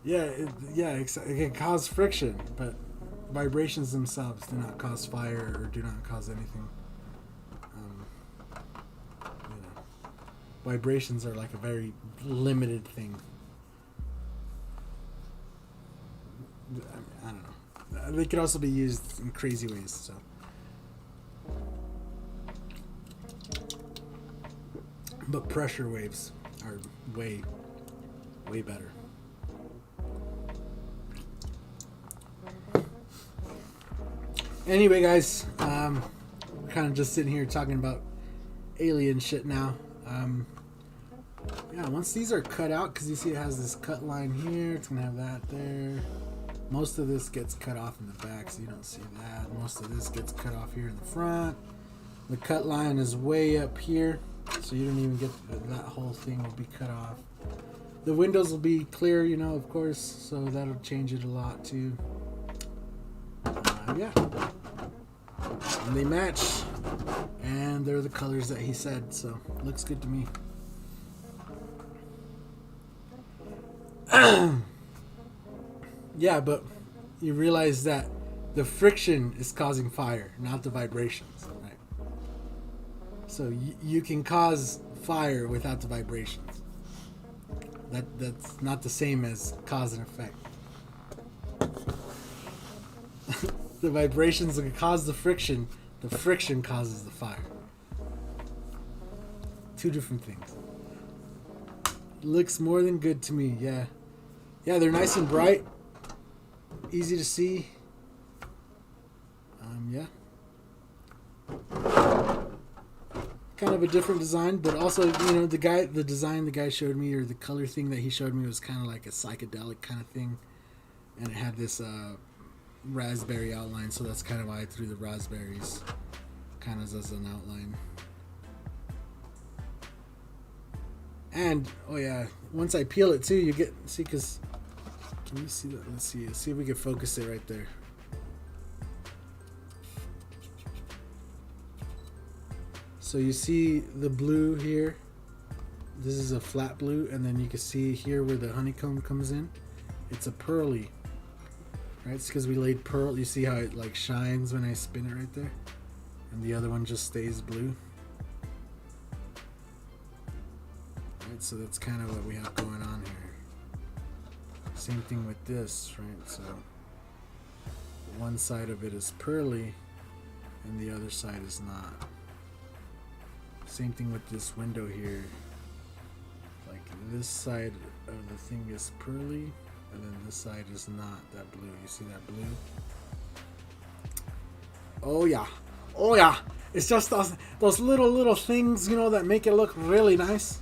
Yeah, it can cause friction, but vibrations themselves do not cause fire or do not cause anything. Vibrations are like a very limited thing. I don't know. They could also be used in crazy ways, so. But pressure waves are way, way better. Anyway, guys, we're kind of just sitting here talking about alien shit now. Yeah, once these are cut out, because you see it has this cut line here, it's going to have that there. Most of this gets cut off in the back, so you don't see that. Most of this gets cut off here in the front. The cut line is way up here, so you don't even get that whole thing will be cut off. The windows will be clear, of course, so that'll change it a lot too. Yeah. And they match. And they're the colors that he said, so looks good to me. Yeah, but you realize that the friction is causing fire, not the vibrations, right? So you can cause fire without the vibrations. That's not the same as cause and effect. The vibrations that cause the friction. The friction causes the fire. Two different things. Looks more than good to me, yeah. Yeah, they're nice and bright. Easy to see. Yeah. Kind of a different design, but also, you know, the design the guy showed me, or the color thing that he showed me, was kind of like a psychedelic kind of thing. And it had this raspberry outline, so that's kind of why I threw the raspberries kind of as an outline. And, oh yeah, once I peel it too, you get, see, because, can you see that? Let's see if we can focus it right there. So you see the blue here. This is a flat blue, and then you can see here where the honeycomb comes in. It's a pearly, right? It's because we laid pearl. You see how it like shines when I spin it right there, and the other one just stays blue. Right, so that's kind of what we have going on here. Same thing with this, right? So one side of it is pearly, and the other side is not. Same thing with this window here. Like this side of the thing is pearly, and then this side is not that blue. You see that blue? Oh yeah, oh yeah. It's just those little things, you know, that make it look really nice.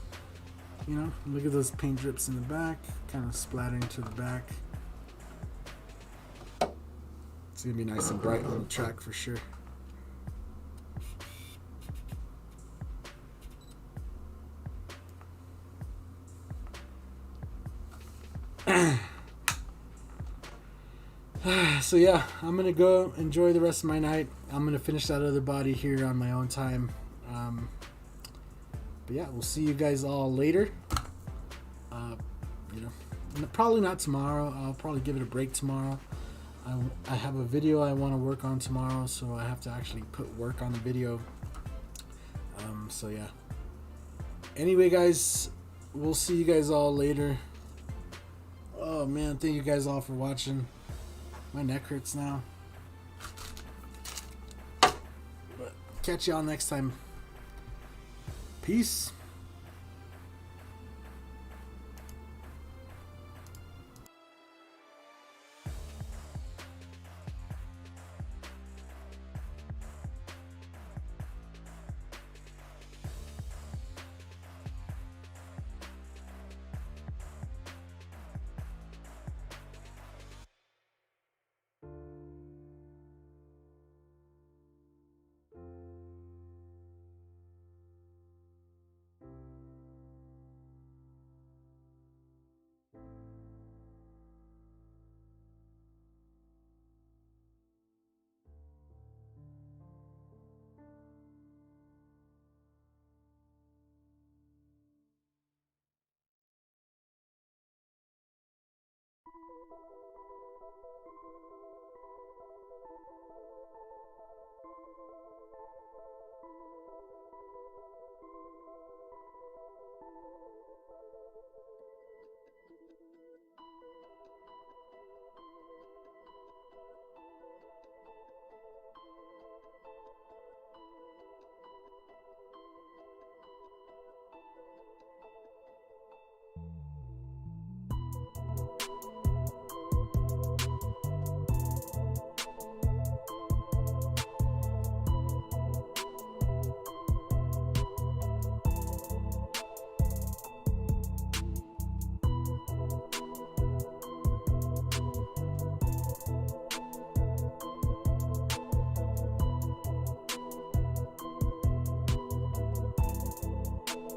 You know, look at those paint drips in the back, kind of splattering to the back. It's gonna be nice and bright on the track for sure. So yeah, I'm gonna go enjoy the rest of my night. I'm gonna finish that other body here on my own time. But yeah, we'll see you guys all later. You know, probably not tomorrow. I'll probably give it a break tomorrow. I have a video I want to work on tomorrow, so I have to actually put work on the video. So yeah. Anyway, guys, we'll see you guys all later. Oh man, thank you guys all for watching. My neck hurts now. But catch y'all next time. Peace.